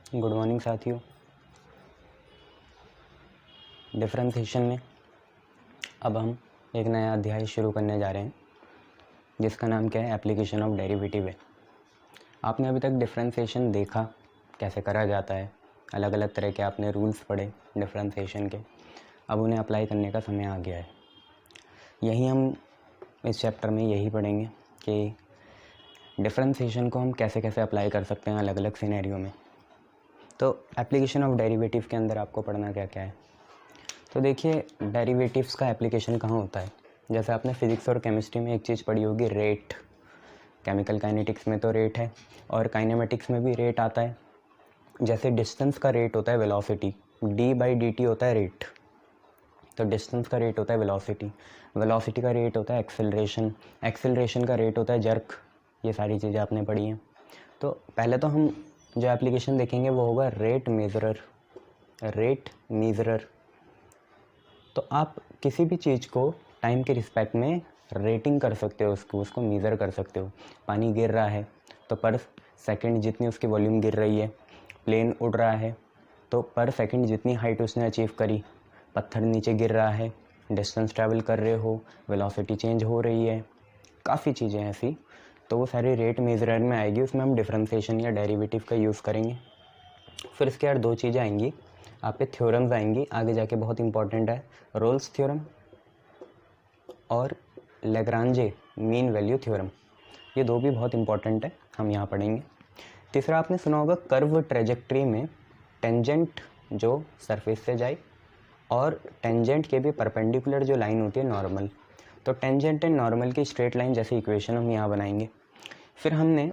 Good morning साथियों। Differentiation में अब हम एक नया अध्याय शुरू करने जा रहे हैं जिसका नाम क्या है, एप्लीकेशन ऑफ डेरिवेटिव है। आपने अभी तक डिफरेंशिएशन देखा कैसे करा जाता है, अलग अलग तरह के आपने रूल्स पढ़े डिफरेंशिएशन के। अब उन्हें अप्लाई करने का समय आ गया है। यही हम इस चैप्टर में यही पढ़ेंगे कि डिफरेंशिएशन को हम कैसे कैसे अप्लाई कर सकते हैं अलग अलग सिनेरियो में। तो एप्लीकेशन ऑफ डेरिवेटिव के अंदर आपको पढ़ना क्या क्या है। तो देखिए, डेरिवेटिव्स का एप्लीकेशन कहाँ होता है। जैसे आपने फिजिक्स और केमिस्ट्री में एक चीज़ पढ़ी होगी, रेट। केमिकल काइनेटिक्स में तो रेट है और काइनेमेटिक्स में भी रेट आता है। जैसे डिस्टेंस का रेट होता है वेलोसिटी, d/dt होता है रेट। तो डिस्टेंस का रेट होता है वेलोसिटी, वेलोसिटी का रेट होता है एक्सेलरेशन, एक्सेलरेशन का रेट होता है जर्क। ये सारी चीज़ें आपने पढ़ी हैं। तो पहले तो हम जो एप्लीकेशन देखेंगे वो होगा रेट मेज़रर। रेट मेज़रर, तो आप किसी भी चीज़ को टाइम के रिस्पेक्ट में रेटिंग कर सकते हो, उसको मेज़र कर सकते हो। पानी गिर रहा है तो पर सेकंड जितनी उसकी वॉल्यूम गिर रही है। प्लेन उड़ रहा है तो पर सेकंड जितनी हाइट उसने अचीव करी। पत्थर नीचे गिर रहा है, डिस्टेंस ट्रैवल कर रहे हो, वेलोसिटी चेंज हो रही है, काफ़ी चीज़ें ऐसी। तो वो सारी रेट मेज़रर में आएगी। उसमें हम डिफरेंशिएशन या डेरिवेटिव का यूज़ करेंगे। फिर इसके बाद दो चीज़ें आएंगी, आपके थ्योरम्स आएंगी आगे जाके, बहुत इंपॉर्टेंट है, रोल्स थ्योरम और लैग्रांजे मीन वैल्यू थ्योरम। ये दो भी बहुत इंपॉर्टेंट है, हम यहाँ पढ़ेंगे। तीसरा आपने सुना होगा, कर्व ट्रेजेक्ट्री में टेंजेंट जो सरफेस से जाए और टेंजेंट के भी परपेंडिकुलर जो लाइन होती है नॉर्मल। तो टेंजेंट एंड नॉर्मल की स्ट्रेट लाइन जैसे इक्वेशन हम यहाँ बनाएंगे। फिर हमने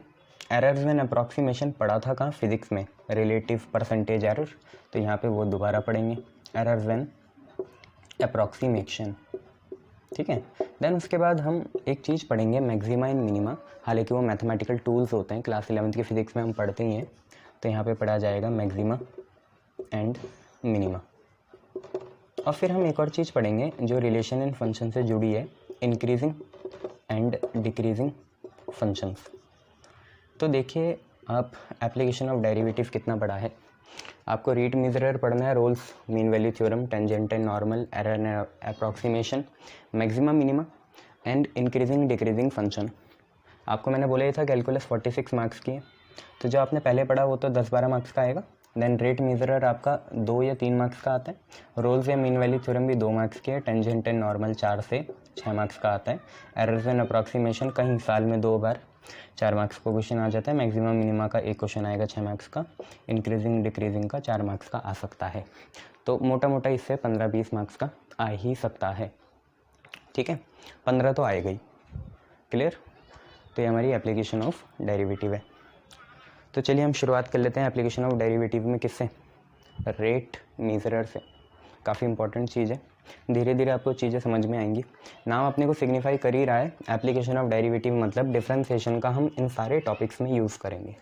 एरर्स एंड अप्रॉक्सीमेशन पढ़ा था कहाँ, फिजिक्स में, रिलेटिव परसेंटेज एरर। तो यहाँ पे वो दोबारा पढ़ेंगे, एरर्स एंड अप्रॉक्सीमेशन। ठीक है। देन उसके बाद हम एक चीज़ पढ़ेंगे, मैक्सिमा एंड मिनिमा। हालांकि वो मैथमेटिकल टूल्स होते हैं, क्लास 11th की फिजिक्स में हम पढ़ते ही हैं। तो यहाँ पे पढ़ा जाएगा मैक्सिमा एंड मिनिमा। और फिर हम एक और चीज़ पढ़ेंगे जो रिलेशन एंड फंक्शन से जुड़ी है, इंक्रीजिंग एंड डिक्रीजिंग फंक्शंस। तो देखिए, आप एप्लीकेशन ऑफ डेरिवेटिव कितना पढ़ा है। आपको रेट मेज़रर पढ़ना है, Rolle's mean value theorem, tangent and normal, error and approximation, maxima minima and increasing decreasing function. आपको मैंने बोला ही था कैलकुलस 46 मार्क्स की है। तो जो आपने पहले पढ़ा वो तो 10-12 मार्क्स का आएगा। देन रेट मेज़रर आपका 2 या 3 मार्क्स का आता है। रोल्स या मीन वैल्यू थ्योरम भी 2 मार्क्स की है। टेंजेंट एंड नॉर्मल 4 से 6 मार्क्स का आता है। एरर्स एंड अप्रॉक्सीमेशन कहीं साल में 2 बार 4 मार्क्स का क्वेश्चन आ जाता है। मैक्सिमा मिनिमा का एक क्वेश्चन आएगा 6 मार्क्स का। इंक्रीजिंग डिक्रीजिंग का 4 मार्क्स का आ सकता है। तो मोटा मोटा इससे 15-20 मार्क्स का आ ही सकता है। ठीक है, 15 तो आएगा ही। क्लियर। तो ये हमारी एप्लीकेशन ऑफ डेरिवेटिव है। तो चलिए हम शुरुआत कर लेते हैं एप्लीकेशन ऑफ डेरिवेटिव में। किससे? रेट मेज़रर से। काफ़ी इंपॉर्टेंट चीज़ है, धीरे धीरे आपको चीज़ें समझ में आएंगी। नाम अपने को सिग्निफाई कर ही रहा है, एप्लीकेशन ऑफ डेरिवेटिव मतलब डिफरेंशिएशन का हम इन सारे टॉपिक्स में यूज़ करेंगे।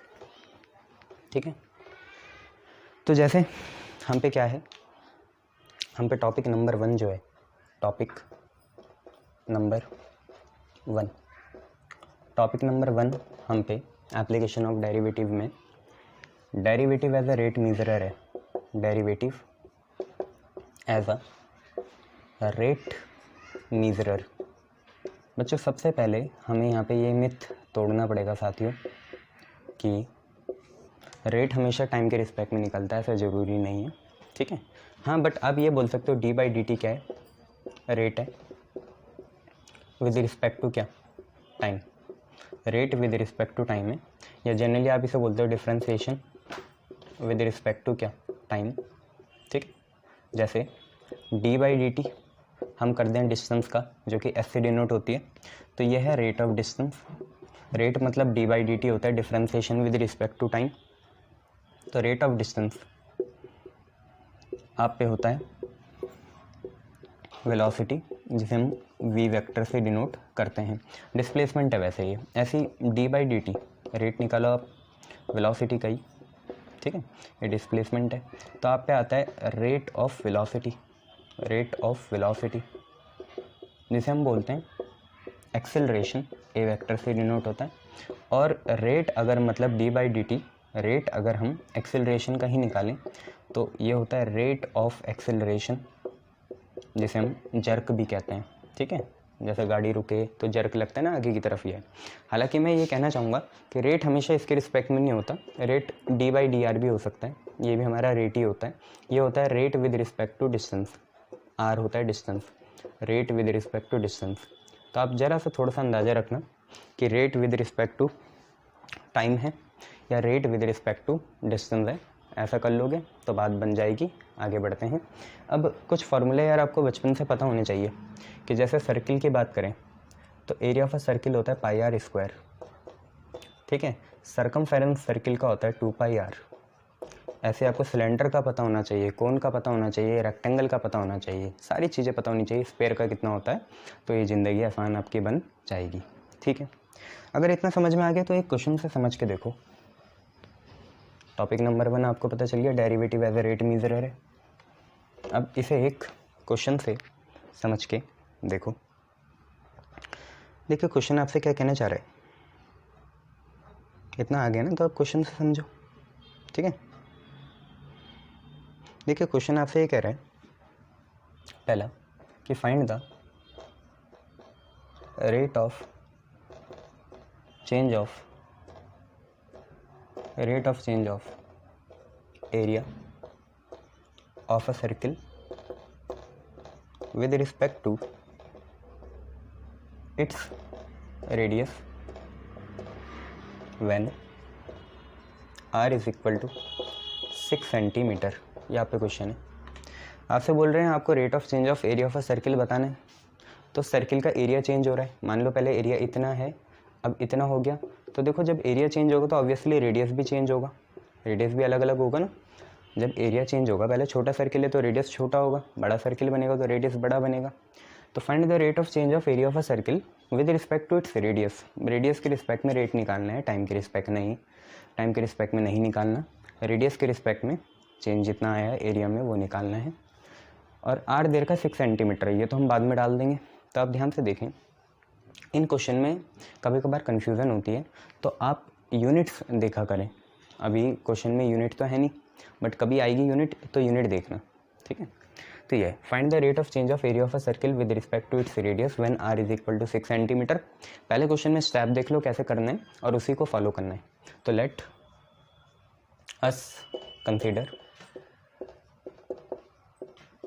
ठीक है। तो जैसे हम पे क्या है, हम पे टॉपिक नंबर 1 जो है, टॉपिक नंबर 1 हम पे एप्लीकेशन ऑफ डेरिवेटिव में, derivative as a rate measurer है। Derivative as a rate measurer. बच्चों, सबसे पहले हमें यहाँ पे ये मिथ तोड़ना पड़ेगा साथियों कि रेट हमेशा टाइम के रिस्पेक्ट में निकलता है, ऐसा ज़रूरी नहीं है। ठीक है। हाँ, बट आप ये बोल सकते हो d/dt क्या है, रेट है विद रिस्पेक्ट टू क्या, time. Rate with respect to time है, या जनरली आप इसे बोलते हो डिफरेंशिएशन विद रिस्पेक्ट टू क्या, टाइम। ठीक है। जैसे d/dt हम कर दें डिस्टेंस का, जो कि s से डिनोट होती है, तो यह है रेट ऑफ डिस्टेंस। रेट मतलब d/dt होता है differentiation with respect to time. तो रेट ऑफ डिस्टेंस आप पे होता है वेलोसिटी, जिसे हम v वेक्टर से डिनोट करते हैं। डिस्प्लेसमेंट है वैसे ये, ऐसी d/dt रेट निकालो आप वेलोसिटी का ही। ठीक है, ये डिस्प्लेसमेंट है। तो आप पे आता है rate of velocity, rate of velocity जिसे हम बोलते हैं एक्सेलरेशन, ए वेक्टर से डिनोट होता है। और रेट अगर मतलब d/dt रेट अगर हम एक्सेलरेशन का ही निकालें तो ये होता है रेट ऑफ एक्सेलरेशन, जिसे हम जर्क भी कहते हैं। ठीक है, जैसे गाड़ी रुके तो जर्क लगता है ना आगे की तरफ। ये हालांकि मैं ये कहना चाहूँगा कि रेट हमेशा इसके रिस्पेक्ट में नहीं होता, रेट d/dr भी हो सकता है, ये भी हमारा रेट ही होता है। ये होता है rate with respect to distance, r होता है distance, rate with respect to distance. तो आप ज़रा सा थोड़ा सा अंदाज़ा रखना कि rate with respect to time है या rate with respect to distance है। ऐसा कर लोगे तो बात बन जाएगी। आगे बढ़ते हैं। अब कुछ फार्मूले यार आपको बचपन से पता होने चाहिए कि जैसे सर्किल की बात करें तो एरिया ऑफ अ सर्किल होता है πr²। ठीक है, सर्कमफेरेंस सर्किल का होता है 2πr। ऐसे आपको सिलेंडर का पता होना चाहिए, कोन का पता होना चाहिए, रेक्टेंगल का पता होना चाहिए, सारी चीज़ें पता होनी चाहिए, स्पेयर का कितना होता है, तो ये ज़िंदगी आसान आपकी बन जाएगी। ठीक है, अगर इतना समझ में आ गया तो एक क्वेश्चन से समझ के देखो। टॉपिक नंबर 1 आपको पता चल गया, डेरिवेटिव एज ए रेट मेजरर है। अब इसे एक क्वेश्चन से समझ के देखो। देखिए क्वेश्चन आपसे क्या कहना चाह रहा है, इतना आ गया ना तो आप क्वेश्चन से समझो। ठीक है, देखिए क्वेश्चन आपसे ये कह रहा है पहला कि find the rate of change of area of a circle with respect to its radius when r is equal to 6 centimetre. ये आपका क्वेश्चन है। आपसे बोल रहे हैं आपको rate of change of area of a circle बताना है। तो सर्किल का एरिया चेंज हो रहा है, मान लो पहले एरिया इतना है, अब इतना हो गया। तो देखो जब एरिया चेंज होगा तो ऑब्वियसली रेडियस भी चेंज होगा, रेडियस भी अलग अलग होगा ना। जब एरिया चेंज होगा, पहले छोटा सर्किल है तो रेडियस छोटा होगा, बड़ा सर्किल बनेगा तो रेडियस बड़ा बनेगा। तो find the rate of change of area of a circle with respect to its radius. Radius के रिस्पेक्ट में रेट निकालना है, टाइम के रिस्पेक्ट नहीं, टाइम के रिस्पेक्ट में नहीं निकालना, रेडियस के रिस्पेक्ट में चेंज जितना आया है एरिया में वो निकालना है। और आर देर का 6 सेंटीमीटर है, ये तो हम बाद में डाल देंगे। तो आप ध्यान से देखें, इन क्वेश्चन में कभी कभार कन्फ्यूज़न होती है, तो आप यूनिट्स देखा करें। अभी क्वेश्चन में यूनिट तो है नहीं, बट कभी आएगी यूनिट तो यूनिट देखना। ठीक है, तो ये find the rate of change of area of a circle with respect to its radius when r is equal to 6 centimetre. पहले क्वेश्चन में स्टेप देख लो कैसे करना है और उसी को फॉलो करना है। तो let us consider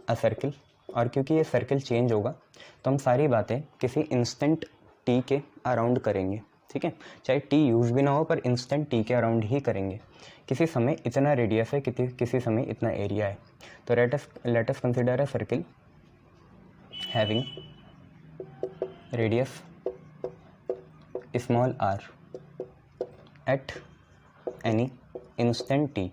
a circle, और क्योंकि ये सर्किल चेंज होगा तो हम सारी बातें किसी इंस्टेंट t के अराउंड करेंगे। ठीक है, चाहे t यूज़ भी ना हो पर इंस्टेंट t के अराउंड ही करेंगे। किसी समय इतना रेडियस है, किसी समय इतना एरिया है। तो let us consider a circle having radius small r eight any instant t।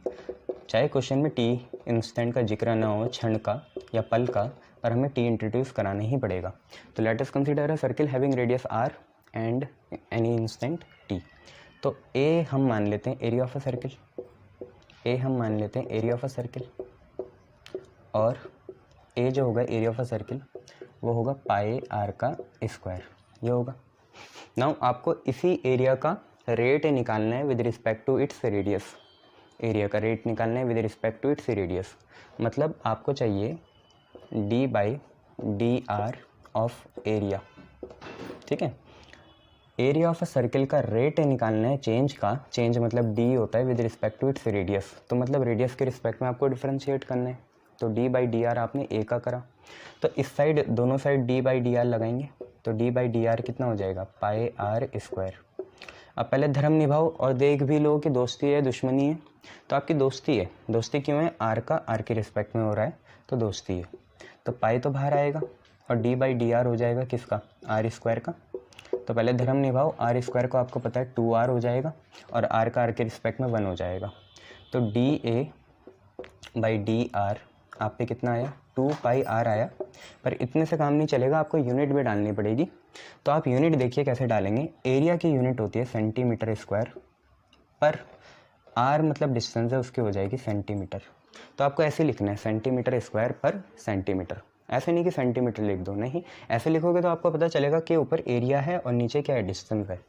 चाहे क्वेश्चन में t इंस्टेंट का जिक्र ना हो, क्षण का या पल का, पर हमें t इंट्रोड्यूस कराना ही पड़ेगा। तो let us consider a circle having radius r and any instant t। तो a हम मान लेते हैं area of a circle, a हम मान लेते हैं एरिया ऑफ अ सर्किल, और a जो होगा एरिया ऑफ अ सर्किल वो होगा πr का स्क्वायर, ये होगा। नाउ आपको इसी एरिया का रेट निकालना है with respect to its radius. Area का रेट निकालना है with respect to its radius, मतलब आपको चाहिए d/dr ऑफ एरिया। ठीक है, एरिया ऑफ अ सर्किल का रेट निकालना है चेंज का, चेंज मतलब d होता है with respect to its radius, तो मतलब रेडियस के रिस्पेक्ट में आपको डिफरेंशिएट करना है। तो d/dr आपने a का करा, तो इस साइड दोनों साइड d/dr लगाएंगे, तो d/dr कितना हो जाएगा πr²। अब पहले धर्म निभाओ और देख भी लो कि दोस्ती है दुश्मनी है। तो आपकी दोस्ती है, दोस्ती क्यों है, r का r के रिस्पेक्ट में हो रहा है तो दोस्ती है। तो पाई तो बाहर आएगा और d/dr हो जाएगा किसका, r² का। तो पहले धर्म निभाओ, r² को आपको पता है 2r हो जाएगा और r का r के रिस्पेक्ट में 1 हो जाएगा। तो dA/dr आप पे कितना आया, 2πr आया। पर इतने से काम नहीं चलेगा, आपको यूनिट भी डालनी पड़ेगी। तो आप यूनिट देखिए कैसे डालेंगे। एरिया की यूनिट होती है सेंटीमीटर स्क्वायर, पर r मतलब डिस्टेंस है उसकी हो जाएगी सेंटीमीटर। तो आपको ऐसे लिखना है सेंटीमीटर स्क्वायर पर सेंटीमीटर, ऐसे नहीं कि सेंटीमीटर लिख दो, नहीं ऐसे लिखोगे तो आपको पता चलेगा कि ऊपर एरिया है और नीचे क्या है, डिस्टेंस है।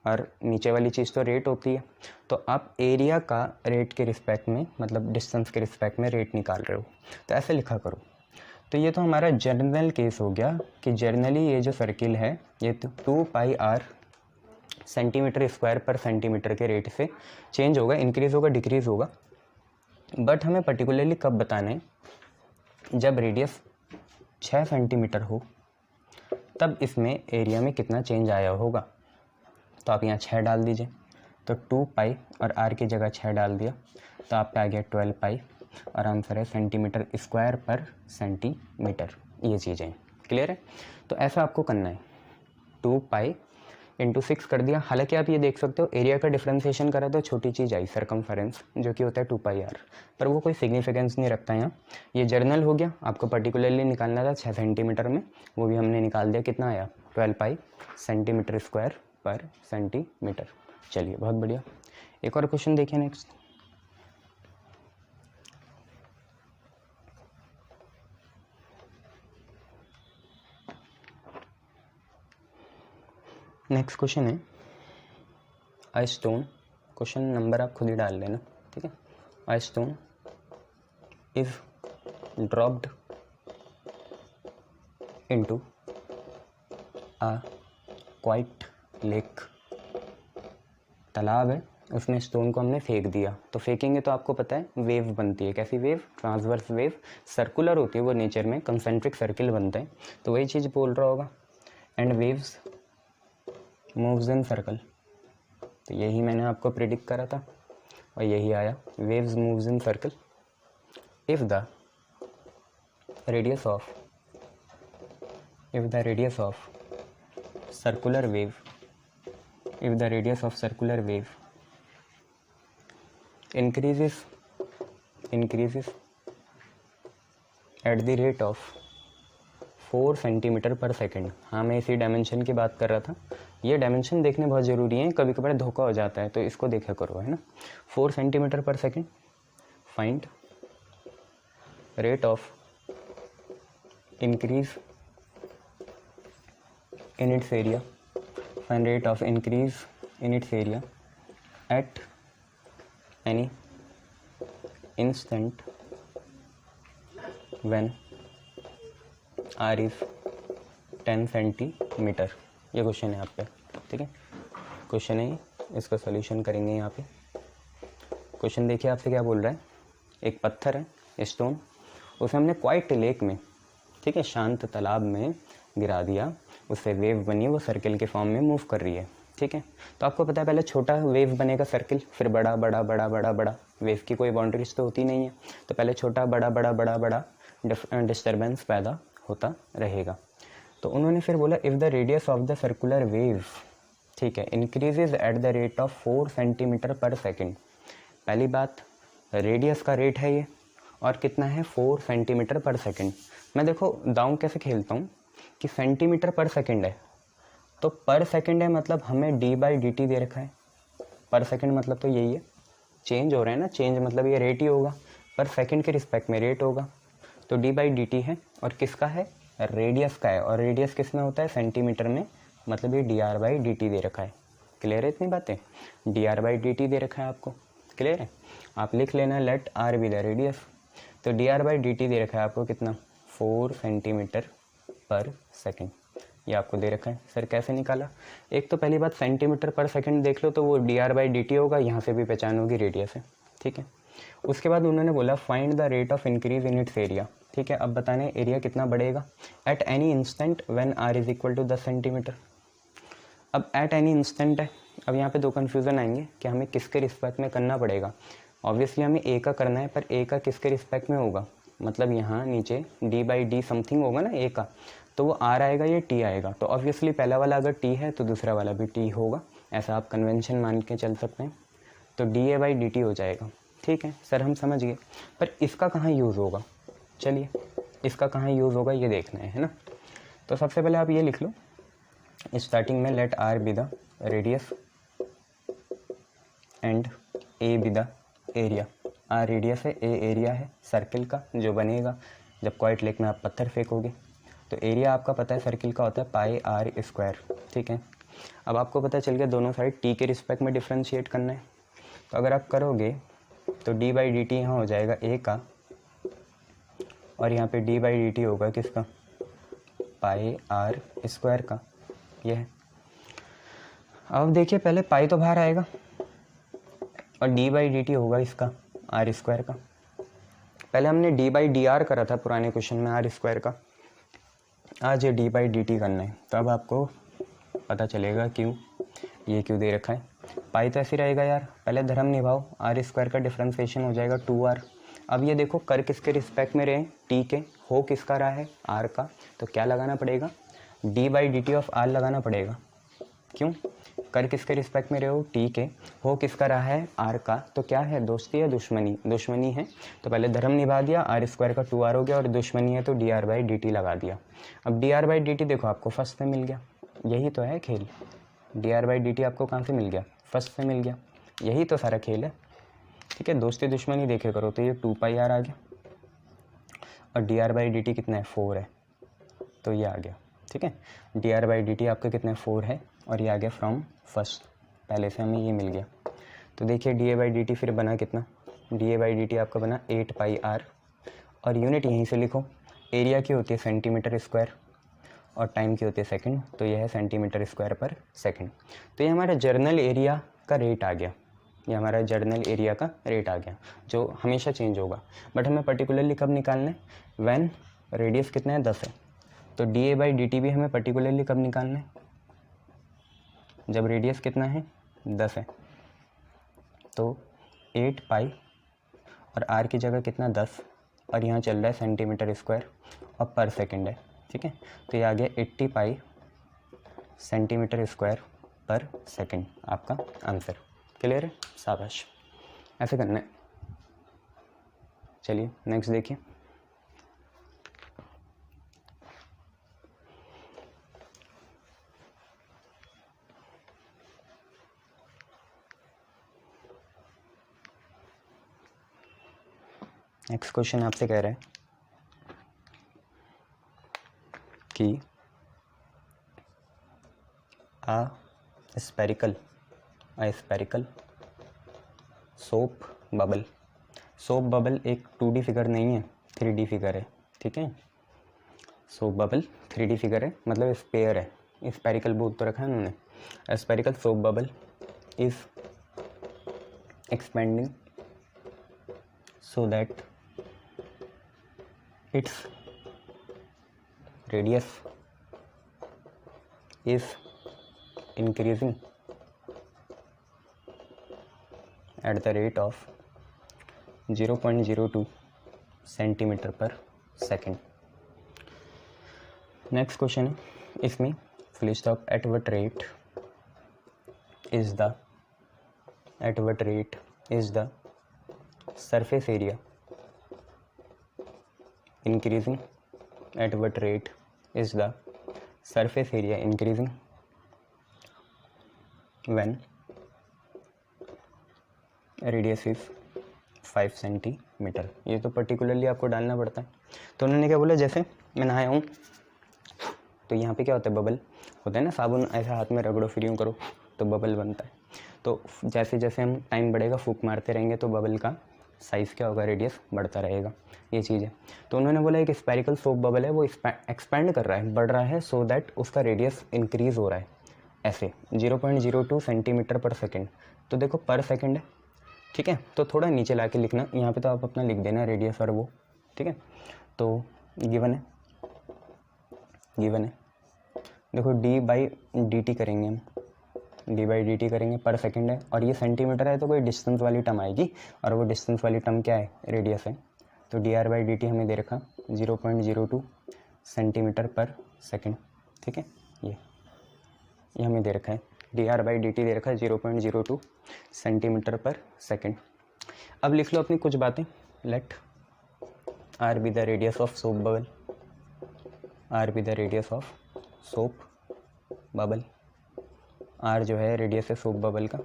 और नीचे वाली चीज़ तो रेट होती है, तो आप एरिया का रेट के रिस्पेक्ट में, मतलब डिस्टेंस के रिस्पेक्ट में रेट निकाल रहे हो, तो ऐसे लिखा करो। तो ये तो हमारा जनरल केस हो गया कि जर्नली ये जो सर्किल है ये 2 पाई आर सेंटीमीटर स्क्वायर पर सेंटीमीटर के रेट से चेंज होगा, इंक्रीज़ होगा, डिक्रीज़ होगा। बट हमें पर्टिकुलरली कब बताना है, जब रेडियस 6 सेंटीमीटर हो तब इसमें एरिया में कितना चेंज आया होगा। तो आप यहाँ 6 डाल दीजिए, तो 2 पाई और आर की जगह 6 डाल दिया, तो आपका आ गया 12 पाई और आंसर है सेंटीमीटर स्क्वायर पर सेंटीमीटर। ये चीज़ें क्लियर है। तो ऐसा आपको करना है, 2 पाई इंटू 6 कर दिया। हालांकि आप ये देख सकते हो एरिया का डिफ्रेंसिएशन करा तो छोटी चीज़ आई सरकमफेरेंस, जो कि होता है 2 पाई आर, पर वो कोई सिग्निफिकेंस नहीं रखता यहाँ। ये जर्नल हो गया, आपको पर्टिकुलरली निकालना था 6 सेंटीमीटर में, वो भी हमने निकाल दिया। कितना आया 12 पाई सेंटीमीटर स्क्वायर पर सेंटीमीटर। चलिए बहुत बढ़िया। एक और क्वेश्चन देखिए नेक्स्ट। नेक्स्ट क्वेश्चन है अ स्टोन, क्वेश्चन नंबर आप खुद ही डाल लेना, ठीक है। A stone is dropped into a quite lake. तालाब है, उसमें स्टोन को हमने फेंक दिया, तो फेंकेंगे तो आपको पता है वेव बनती है। कैसी वेव? ट्रांसवर्स वेव, सर्कुलर होती है वो नेचर में, कंसेंट्रिक सर्किल बनते हैं, तो वही चीज़ बोल रहा होगा। And waves moves in circle, तो यही मैंने आपको प्रिडिक्ट करा था और यही आया, waves moves in circle if the radius of circular wave increases at the rate of 4 centimetre per second. हाँ, मैं इसी डायमेंशन की बात कर रहा था। ये डायमेंशन देखने बहुत ज़रूरी है, कभी कभार धोखा हो जाता है, तो इसको देखा करो, है ना। 4 centimetre per second, find rate of increase in its area, find rate of increase in its area at any instant when r is 10 centimetre. ये क्वेश्चन है आप पे, ठीक है। क्वेश्चन है, इसका सॉल्यूशन करेंगे यहाँ पे। क्वेश्चन देखिए आपसे क्या बोल रहा है। एक पत्थर है स्टोन, उसे हमने क्वाइट लेक में, ठीक है, शांत तालाब में गिरा दिया, उससे वेव बनी, वो सर्किल के फॉर्म में मूव कर रही है, ठीक है। तो आपको पता है पहले छोटा वेव बनेगा सर्किल, फिर बड़ा बड़ा बड़ा बड़ा बड़ा। वेव की कोई बाउंड्रीज तो होती नहीं है, तो पहले छोटा बड़ा बड़ा बड़ा बड़ा डिस्टर्बेंस पैदा होता रहेगा। तो उन्होंने फिर बोला if the radius of the circular wave, ठीक है, increases at the rate of 4 centimetre per second. पहली बात, रेडियस का रेट है ये, और कितना है 4 सेंटीमीटर पर सेकेंड। मैं देखो दांव कैसे खेलता हूँ कि सेंटीमीटर पर सेकेंड है, तो पर सेकेंड है मतलब हमें d/dt दे रखा है। पर सेकेंड मतलब तो यही है, चेंज हो रहा है ना, चेंज मतलब ये रेट ही होगा, पर सेकेंड के रिस्पेक्ट में रेट होगा, तो d/dt है, और किसका है? रेडियस का है, और रेडियस किस में होता है? सेंटीमीटर में, मतलब ये dr/dt दे रखा है। क्लियर है इतनी बातें? dr/dt दे रखा है आपको, क्लियर है। आप लिख लेना let r be the radius, तो dr/dt दे रखा है आपको कितना? 4 सेंटीमीटर पर सेकेंड, ये आपको दे रखा है। सर कैसे निकाला? एक तो पहली बात सेंटीमीटर पर सेकेंड देख लो, तो वो dr/dt होगा, यहाँ से भी पहचान होगी रेडियस है, ठीक है। उसके बाद उन्होंने बोला find the rate of increase in its area, ठीक है। अब बताने एरिया कितना बढ़ेगा at any instant when r is equal to 10 centimetre. अब एट एनी इंस्टेंट है, अब यहाँ पे दो कन्फ्यूज़न आएंगे कि हमें किसके रिस्पेक्ट में करना पड़ेगा। ऑब्वियसली हमें a का करना है, पर a का किसके रिस्पेक्ट में होगा? मतलब यहाँ नीचे d/d समथिंग होगा ना a का, तो वो r आएगा, ये t आएगा, तो ऑब्वियसली पहला वाला अगर t है तो दूसरा वाला भी t होगा, ऐसा आप कन्वेंशन मान के चल सकते हैं। तो dA/dt हो जाएगा, ठीक है सर, हम समझ गए। पर इसका कहाँ यूज़ होगा? चलिए इसका कहाँ यूज़ होगा ये देखना है ना। तो सबसे पहले आप ये लिख लो स्टार्टिंग में, let r be the radius and a be the area. r radius है, a एरिया है सर्किल का जो बनेगा जब क्वाइट लेक में आप पत्थर फेंकोगे। तो एरिया आपका पता है सर्किल का होता है पाई r स्क्वायर, ठीक है। अब आपको पता चल गया दोनों साइड टी के रिस्पेक्ट में डिफ्रेंशिएट करना है। तो अगर आप करोगे तो डी बाई डी टी यहाँ हो जाएगा ए का, और यहाँ पे डी बाई डी टी होगा किसका, पाई आर स्क्वायर का। ये है। अब देखिए पहले पाई तो बाहर आएगा और डी बाई डी टी होगा इसका आर स्क्वायर का। पहले हमने डी बाई डी आर करा था पुराने क्वेश्चन में आर स्क्वायर का, आज ये डी बाई डी टी करना है। तो अब आपको पता चलेगा क्यों ये क्यों दे रखा है। पाई तो ऐसे रहेगा यार, पहले धर्म निभाओ, आर स्क्वायर का डिफ्रेंसिएशन हो जाएगा 2r। अब ये देखो कर किसके रिस्पेक्ट में रहे, टी के, हो किसका रहा है, आर का, तो क्या लगाना पड़ेगा, D by D T of R लगाना पड़ेगा। क्यों, कर किसके रिस्पेक्ट में रहे हो, टी के, हो किसका रहा है, आर का, तो क्या है, दोस्ती या दुश्मनी, दुश्मनी है तो पहले धर्म निभा दिया, आर स्क्वायर का 2r हो गया, और दुश्मनी है तो D R by D T लगा दिया। अब D R by D T देखो आपको फर्स्ट से मिल गया, यही तो है खेल। D R by D T आपको कहाँ से मिल गया, फर्स्ट से मिल गया, यही तो सारा खेल है। ठीक है, दोस्ती दुश्मनी देखे करो तो ये 2πr आ गया, और D R by D T कितना है, 4 है, तो ये आ गया। ठीक है, D R by D T आपका कितना है, 4 है, और ये आ गया फ्रॉम फर्स्ट, पहले से हमें ये मिल गया। तो देखिए D A by D T फिर बना कितना, D A by D T आपका बना 8πr, और यूनिट यहीं से लिखो, एरिया की होती है सेंटीमीटर स्क्वायर और टाइम की होती है सेकंड, तो ये है सेंटीमीटर स्क्वायर पर सेकंड। तो ये हमारा जर्नल एरिया का रेट आ गया, ये हमारा जर्नल एरिया का रेट आ गया, जो हमेशा चेंज होगा, बट हमें पर्टिकुलरली कब निकालना है, व्हेन रेडियस कितना है, 10 है। तो D A by D T भी हमें पर्टिकुलरली कब निकालना है, जब रेडियस कितना है, 10 है। तो 8π और आर की जगह कितना, 10, और यहाँ चल रहा है सेंटीमीटर स्क्वायर और पर सेकंड है। ठीक है, तो ये आ गया 80π सेंटीमीटर स्क्वायर पर सेकंड, आपका आंसर। क्लियर है, शाबाश, ऐसे करना है। चलिए नेक्स्ट देखिए, नेक्स्ट क्वेश्चन आपसे कह रहा है कि spherical soap bubble, soap bubble एक 2D फिगर नहीं है, 3D फिगर है। ठीक है, सोप बबल 3D फिगर है, मतलब स्पेयर है, स्पेरिकल बोल तो रखा है उन्होंने। Spherical soap bubble is expanding so that its radius is increasing at the rate of 0.02 centimetre per second. Next question है, इसमें full stop at what rate is the surface area increasing, at what rate is the surface area increasing when radius is 5 centimetre. ये तो particularly आपको डालना पड़ता है। तो उन्होंने क्या बोला, जैसे मैं नहाया हूँ तो यहाँ पे क्या होता है, बबल होता है ना, साबुन ऐसा हाथ में रगड़ो फिर यूँ करो तो बबल बनता है। तो जैसे जैसे हम टाइम बढ़ेगा फूंक मारते रहेंगे तो बबल का साइज़ क्या होगा, रेडियस बढ़ता रहेगा, ये चीज़ है। तो उन्होंने बोला एक स्पेरिकल सोप बबल है, वो एक्सपैंड कर रहा है, बढ़ रहा है, सो दैट उसका रेडियस इंक्रीज़ हो रहा है ऐसे 0.02 सेंटीमीटर पर सेकेंड। तो देखो पर सेकेंड है, ठीक है, तो थोड़ा नीचे ला के लिखना, यहाँ पे तो आप अपना लिख देना रेडियस और वो, ठीक है। तो गिवन है देखो डी बाई डी टी करेंगे हम, डी बाई डी टी करेंगे, पर सेकंड है, और ये सेंटीमीटर है तो कोई डिस्टेंस वाली टर्म आएगी, और वो डिस्टेंस वाली टर्म क्या है, रेडियस है। तो D R by D T हमें दे रखा 0.02 सेंटीमीटर पर सेकंड। ठीक है, ये हमें दे रखा है, D R by D T दे रखा है 0.02 सेंटीमीटर पर सेकंड। अब लिख लो अपनी कुछ बातें, let R be the radius of soap bubble, R be the radius of soap bubble, R जो है रेडियस है सोप बबल का,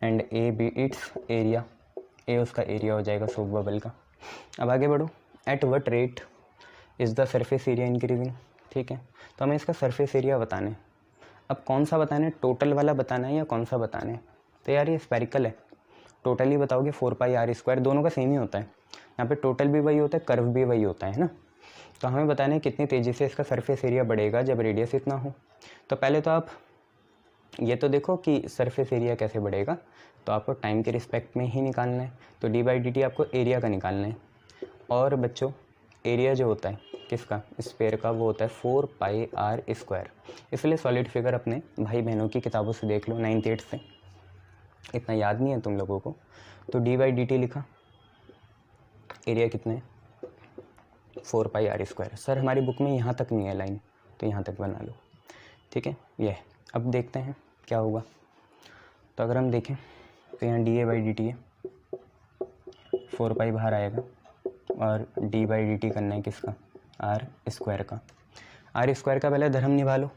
and A be its area, A उसका एरिया हो जाएगा सोप बबल का। अब आगे बढ़ो, at what rate is the surface area increasing. ठीक है, तो हमें इसका सरफेस एरिया बताना है। अब कौन सा बताना है, टोटल वाला बताना है या कौन सा बताना है? तो यार ये स्पेरिकल है, टोटल ही बताओगे 4πr², दोनों का सेम ही होता है। यहाँ पे टोटल भी वही होता है, कर्व भी वही होता है ना। तो हमें बताना है कितनी तेज़ी से इसका सरफेस एरिया बढ़ेगा जब रेडियस इतना हो। तो पहले तो आप ये तो देखो कि सरफेस एरिया कैसे बढ़ेगा, तो आपको टाइम के रिस्पेक्ट में ही निकालना है। तो d/dt आपको एरिया का निकालना है। और बच्चों एरिया जो होता है किसका, स्फीयर का, वो होता है 4πr²। इसलिए सॉलिड फिगर अपने भाई बहनों की किताबों से देख लो, 9th 8th से, इतना याद नहीं है तुम लोगों को। तो d/dt लिखा, एरिया कितना है 4πr²। सर हमारी बुक में यहाँ तक नहीं है लाइन, तो यहाँ तक बना लो, ठीक है। ये अब देखते हैं क्या होगा। तो अगर हम देखें तो यहाँ dA/dt है, 4π बाहर आएगा, और d/dt करना है किसका, r² का। r² का पहले धर्म निभा लो,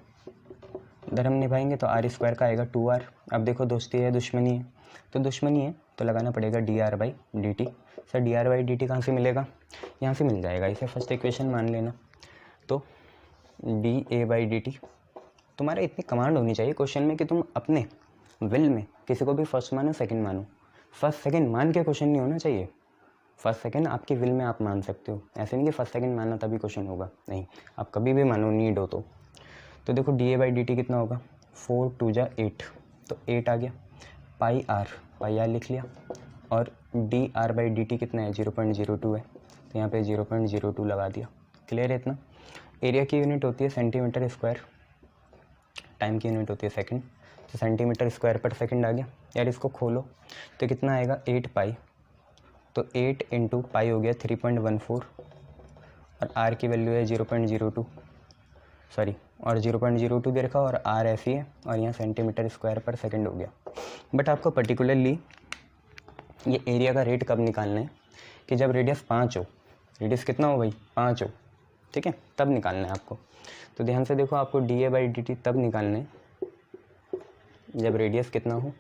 धर्म निभाएंगे तो r² का आएगा 2r। अब देखो दोस्ती है दुश्मनी है, तो दुश्मनी है तो लगाना पड़ेगा dr/dt। सर dr/dt कहाँ से मिलेगा, यहाँ से मिल जाएगा, इसे फर्स्ट इक्वेशन मान लेना। तो dA/dt, तुम्हारा इतनी कमांड होनी चाहिए क्वेश्चन में कि तुम अपने विल में किसी को भी फर्स्ट मानो सेकंड मानो। फर्स्ट सेकंड मान के क्वेश्चन नहीं होना चाहिए, फर्स्ट सेकंड आपकी विल में आप मान सकते हो, ऐसे नहीं कि फर्स्ट सेकंड मानना तभी क्वेश्चन होगा, नहीं, आप कभी भी मानो, नीड हो तो देखो dA/dt कितना होगा, 4 2 जा 8, तो 8 आ गया, पाई आर लिख लिया, और dr/dt कितना है 0.02 है, तो यहाँ पे 0.02 लगा दिया। क्लियर है इतना। एरिया की यूनिट होती है सेंटीमीटर स्क्वायर, टाइम की यूनिट होती है सेकंड, तो सेंटीमीटर स्क्वायर पर सेकंड आ गया। यार इसको खोलो तो कितना आएगा 8 पाई, तो 8 × पाई हो गया 3.14, और r की वैल्यू है 0.02, सॉरी, और 0.02 दे रखा, और r ऐसी है, और यहाँ सेंटीमीटर स्क्वायर पर सेकंड हो गया। बट आपको पर्टिकुलरली ये एरिया का रेट कब निकालना है कि जब रेडियस 5 हो, रेडियस कितना हो भाई 5 हो, ठीक है, तब निकालना है आपको। तो ध्यान से देखो, आपको dA/dt तब निकालना है जब रेडियस कितना हो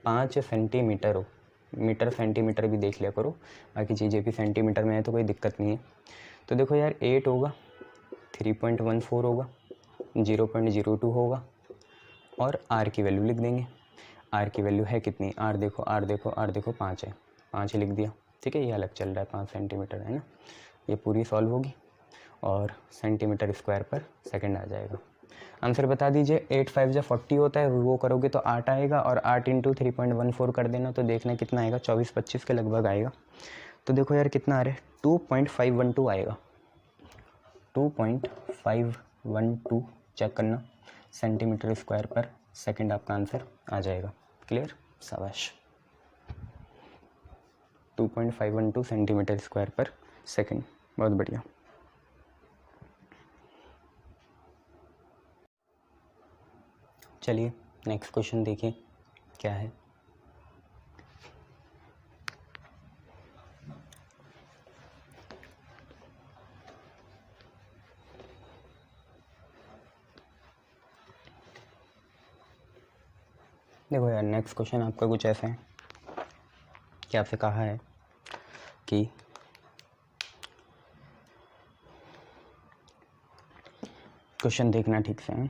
5 सेंटीमीटर हो, मीटर सेंटीमीटर भी देख लिया करो, बाकी चीज़ें भी सेंटीमीटर में है तो कोई दिक्कत नहीं है। तो देखो यार 8 होगा, 3.14 होगा, 0.02 होगा, और r की वैल्यू लिख देंगे। r की वैल्यू है कितनी, r देखो 5 है, 5 लिख दिया, ठीक है। ये अलग चल रहा है 5 सेंटीमीटर है ना, ये पूरी सॉल्व होगी, और सेंटीमीटर स्क्वायर पर सेकंड आ जाएगा। आंसर बता दीजिए, 8 5 जा 40 होता है, वो करोगे तो 8 आएगा, और 8 × 3.14 कर देना तो देखना कितना आएगा, 24-25 के लगभग आएगा। तो देखो यार कितना आ रहा है, 2.512 आएगा, 2.512 चेक करना, सेंटीमीटर स्क्वायर पर सेकंड आपका आंसर आ जाएगा। क्लियर, शाबाश, 2.512 सेंटीमीटर स्क्वायर पर सेकंड, बहुत बढ़िया। चलिए नेक्स्ट क्वेश्चन देखिए क्या है। देखो यार नेक्स्ट क्वेश्चन आपका कुछ ऐसा है कि आपसे कहा है कि क्वेश्चन देखना ठीक से है।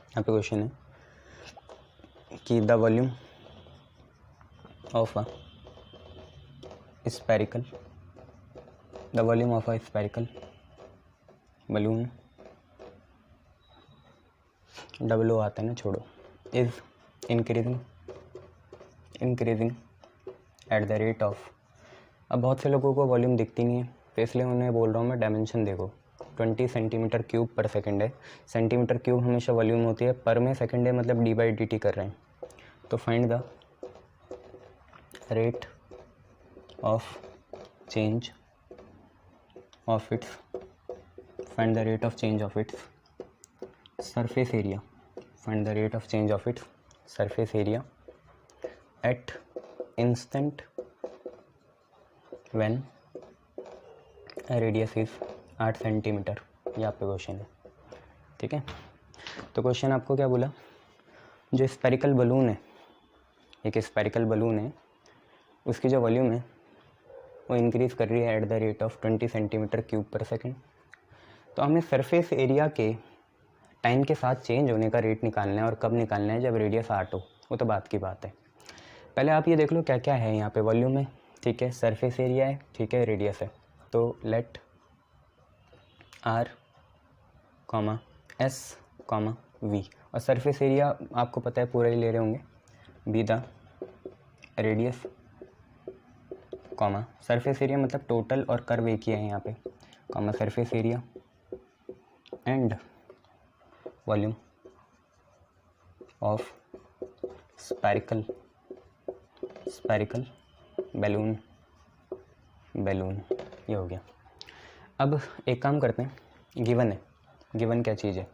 यहाँ पे क्वेश्चन है कि the volume of a spherical balloon, double O आता है ना, छोड़ो, is increasing at the rate of. अब बहुत से लोगों को वॉल्यूम दिखती नहीं है, तो इसलिए उन्हें बोल रहा हूँ मैं, डायमेंशन देखो, 20 सेंटीमीटर क्यूब पर सेकंड है। सेंटीमीटर क्यूब हमेशा वॉल्यूम होती है, पर में सेकंड है, मतलब d/dt कर रहे हैं। तो find the rate of change of it's surface area, find the rate of change of its surface area at instant when radius is 8 centimetre. ये आपका क्वेश्चन है, ठीक है। तो क्वेश्चन आपको क्या बोला, जो स्पेरिकल बलून है, एक स्पेरिकल बलून है, उसकी जो वॉल्यूम है वो इंक्रीज़ कर रही है eight the rate of 20 centimetre cube per second. तो हमें सरफेस एरिया के टाइम के साथ चेंज होने का रेट निकालना है और कब निकालना है, जब रेडियस आर्ट हो, वो तो बात की बात है। पहले आप ये देख लो क्या क्या है यहाँ पे। वॉल्यूम है, ठीक है, सरफेस एरिया है, ठीक है, रेडियस है। तो let R comma S comma V, और सरफेस एरिया आपको पता है पूरा ही ले रहे होंगे, be the radius comma surface area मतलब टोटल और कर्व एक ही है यहाँ पे, comma surface area and volume of spherical balloon, ये हो गया। अब एक काम करते हैं, गिवन है, गिवन क्या चीज़ है,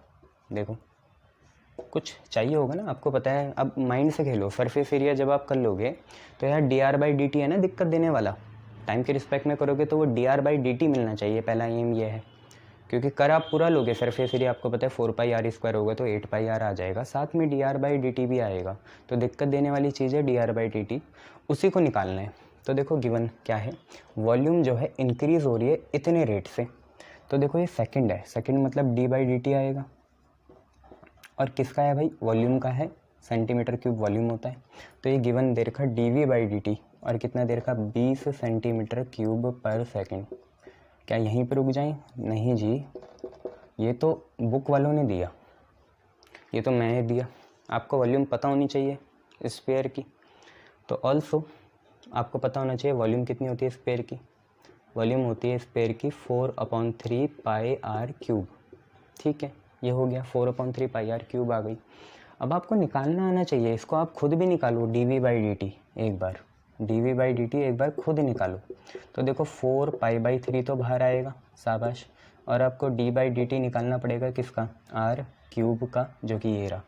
देखो कुछ चाहिए होगा ना, आपको पता है। अब माइंड से खेलो, सरफेस एरिया जब आप कर लोगे तो यार dr/dt है ना दिक्कत देने वाला। टाइम के रिस्पेक्ट में करोगे तो वो dr/dt मिलना चाहिए, पहला एम ये है। क्योंकि कर आप पूरा लोगे, सरफेस एरिया आपको पता है 4πr² होगा तो 8πr आ जाएगा, साथ में dr/dt भी आएगा। तो दिक्कत देने वाली चीज़ है dr/dt, उसी को निकालना है। तो देखो गिवन क्या है, वॉल्यूम जो है इंक्रीज़ हो रही है इतने रेट से। तो देखो ये सेकंड है, सेकंड मतलब d/dt आएगा, और किसका है भाई, वॉल्यूम का है, सेंटीमीटर क्यूब वॉल्यूम होता है। तो ये गिवन दे रखा dv/dt, और कितना दे रखा 20 सेंटीमीटर क्यूब पर सेकंड। क्या यहीं पर रुक जाएं? नहीं जी, ये तो बुक वालों ने दिया, ये तो मैंने दिया। आपको वॉल्यूम पता होनी चाहिए स्फीयर की, तो ऑल्सो आपको पता होना चाहिए वॉल्यूम कितनी होती है स्फीयर की। वॉल्यूम होती है स्फीयर की 4/3 πr³। ठीक है, ये हो गया 4/3 πr³ आ गई। अब आपको निकालना आना चाहिए इसको, आप खुद भी निकालो dv/dt एक बार, dv/dt एक बार खुद निकालो। तो देखो 4π/3 तो बाहर आएगा, शाबाश। और आपको d/dt निकालना पड़ेगा किसका, r³ का, जो कि ये रहा।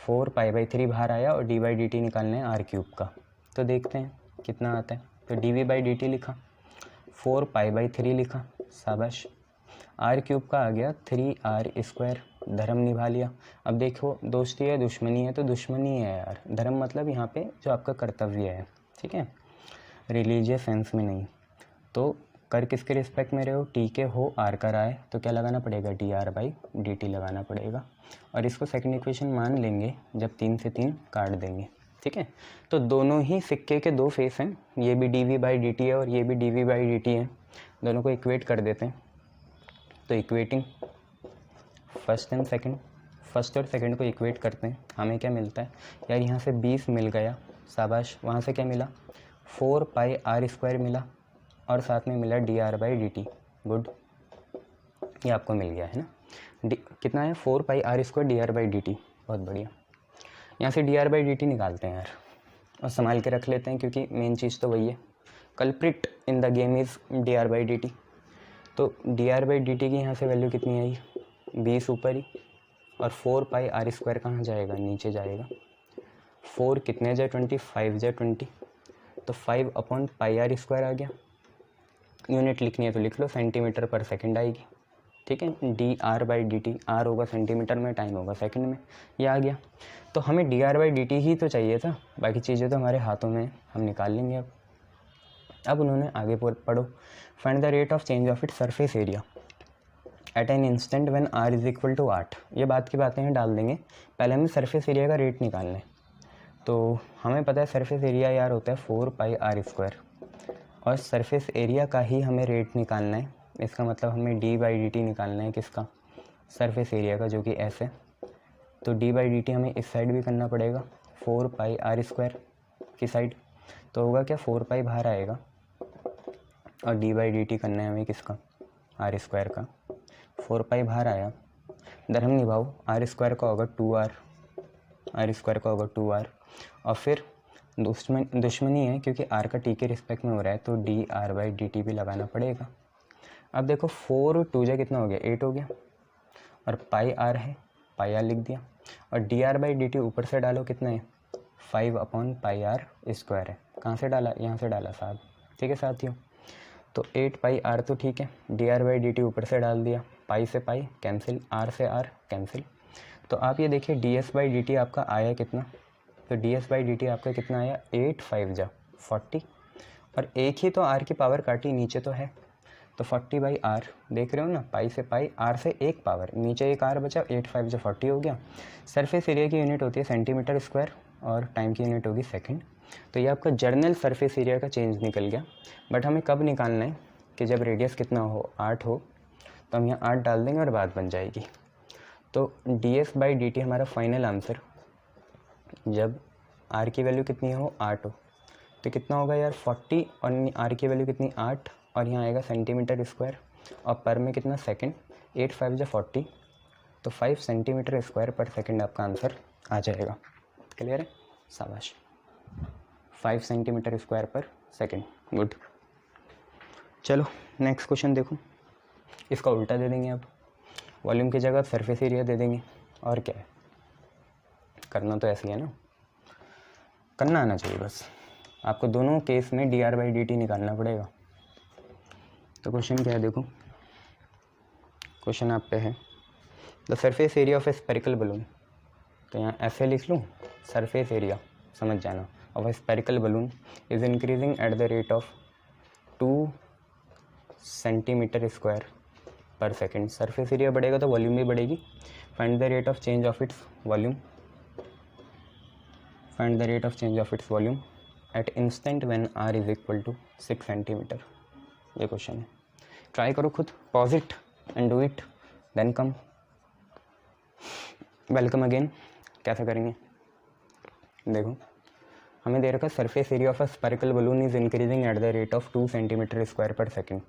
4π/3 बाहर आया और d/dt निकालना है r³ का। तो देखते हैं कितना आता है। तो dv/dt लिखा, 4π/3 लिखा, शाबाश। r³ का आ गया 3r², धर्म निभा लिया। अब देखो दोस्ती है दुश्मनी है, तो दुश्मनी है यार, धर्म मतलब यहाँ पे जो आपका कर्तव्य है, ठीक है, रिलीजियस सेंस में नहीं। तो कर किसके रिस्पेक्ट में रहे हो, टी के हो, आर का आए, तो क्या लगाना पड़ेगा, dr/dt लगाना पड़ेगा। और इसको सेकंड इक्वेशन मान लेंगे जब 3 से 3 काट देंगे, ठीक है। तो दोनों ही सिक्के के दो फेस हैं, ये भी dv/dt है और ये भी dv/dt है, दोनों को इक्वेट कर देते हैं। तो equating first and second, first और सेकंड को इक्वेट करते हैं, हमें क्या मिलता है यार, यहाँ से 20 मिल गया, शाबाश। वहाँ से क्या मिला, 4πr² मिला, और साथ में मिला dr/dt, गुड, ये आपको मिल गया है ना। कितना है, 4πr² dr/dt, बहुत बढ़िया। यहाँ से dr/dt निकालते हैं यार, और संभाल के रख लेते हैं क्योंकि मेन चीज़ तो वही है, culprit in the game is dr/dt। तो dr/dt की यहाँ से वैल्यू कितनी आई, 20 ऊपर ही, और 4πr² कहाँ जाएगा, नीचे जाएगा। 4 कितने जाए 20, 5 जाए 20, तो 5/πr² आ गया। यूनिट लिखनी है तो लिख लो, सेंटीमीटर पर सेकंड आएगी, ठीक है। dr/dt, r होगा सेंटीमीटर में, टाइम होगा सेकंड में, ये आ गया। तो हमें dr/dt ही तो चाहिए था, बाकी चीज़ें तो हमारे हाथों में हम निकाल लेंगे। अब उन्होंने आगे पढ़ो, find the rate of change of it surface area at an instant when r = 8। ये बात की बातें हैं डाल देंगे, पहले हमें सरफेस एरिया का रेट निकालना है। तो हमें पता है सरफेस एरिया यार होता है 4πr², और सरफेस एरिया का ही हमें रेट निकालना है। इसका मतलब हमें d/dt निकालना है किसका, सरफेस एरिया का, जो कि s है। तो d/dt हमें इस साइड भी करना पड़ेगा, 4πr² की साइड। तो होगा क्या, 4π बाहर आएगा, और d/dt करना है हमें किसका, r² का। 4π बाहर आया, धर्म निभाओ, r² का होगा 2r, r² का होगा 2r, और फिर दुश्मनी है क्योंकि r का t के रिस्पेक्ट में हो रहा है, तो dr/dt भी लगाना पड़ेगा। अब देखो 4 2 जा कितना हो गया, 8 हो गया, और πr है, πr लिख दिया, और dr/dt ऊपर से डालो कितना है, 5/πr² है। कहाँ से डाला, यहाँ से डाला साहब, ठीक है साथियों। तो 8πr तो ठीक है, dr/dt ऊपर से डाल दिया, पाई से पाई कैंसिल, r से r कैंसिल। तो आप ये देखिए ds/dt आपका आया कितना, तो ds/dt आपका कितना आया, 8 5 जा 40, और एक ही तो r की पावर काटी, नीचे तो है, तो 40 बाई आर, देख रहे हो ना, पाई से पाई, आर से एक पावर, नीचे एक आर बचा, 8 5 जो 40 हो गया। सरफेस एरिया की यूनिट होती है सेंटीमीटर स्क्वायर और टाइम की यूनिट होगी सेकंड। तो ये आपका जर्नल सरफेस एरिया का चेंज निकल गया। बट हमें कब निकालना है कि जब रेडियस कितना हो, 8 हो, तो हम यहाँ 8 डाल देंगे और बात बन जाएगी। तो ds/dt हमारा फाइनल आंसर, जब r की वैल्यू कितनी हो, 8 हो, तो कितना होगा यार 40, और r की वैल्यू कितनी 8, और यहाँ आएगा सेंटीमीटर स्क्वायर, और पर में कितना सेकंड, 8 5 जो 40, तो 5 सेंटीमीटर स्क्वायर पर सेकंड आपका आंसर आ जाएगा। क्लियर है, शाबाश, 5 सेंटीमीटर स्क्वायर पर सेकंड, गुड। चलो नेक्स्ट क्वेश्चन देखो, इसका उल्टा दे देंगे। अब वॉल्यूम की जगह सरफेस एरिया दे देंगे, और क्या है, करना तो ऐसे ही है ना, करना आना चाहिए बस। आपको दोनों केस में dr/dt निकालना पड़ेगा। तो क्वेश्चन क्या है देखो, क्वेश्चन आप पे है the surface area of a spherical balloon. तो यहाँ ऐसे लिख लूँ, सरफेस एरिया समझ जाना, of a spherical balloon is increasing at the rate of 2 centimetre square per second. Surface area बढ़ेगा तो वॉल्यूम भी बढ़ेगी। Find the rate of change of its volume, find the rate of change of its volume at instant when r is equal to 6 centimetre. ये question है, try करो खुद, pause it and do it, then come. Welcome again. कैसे करेंगे देखो, हमें दे रखा है surface area of a spherical balloon is increasing at the rate of 2 centimetre square per second.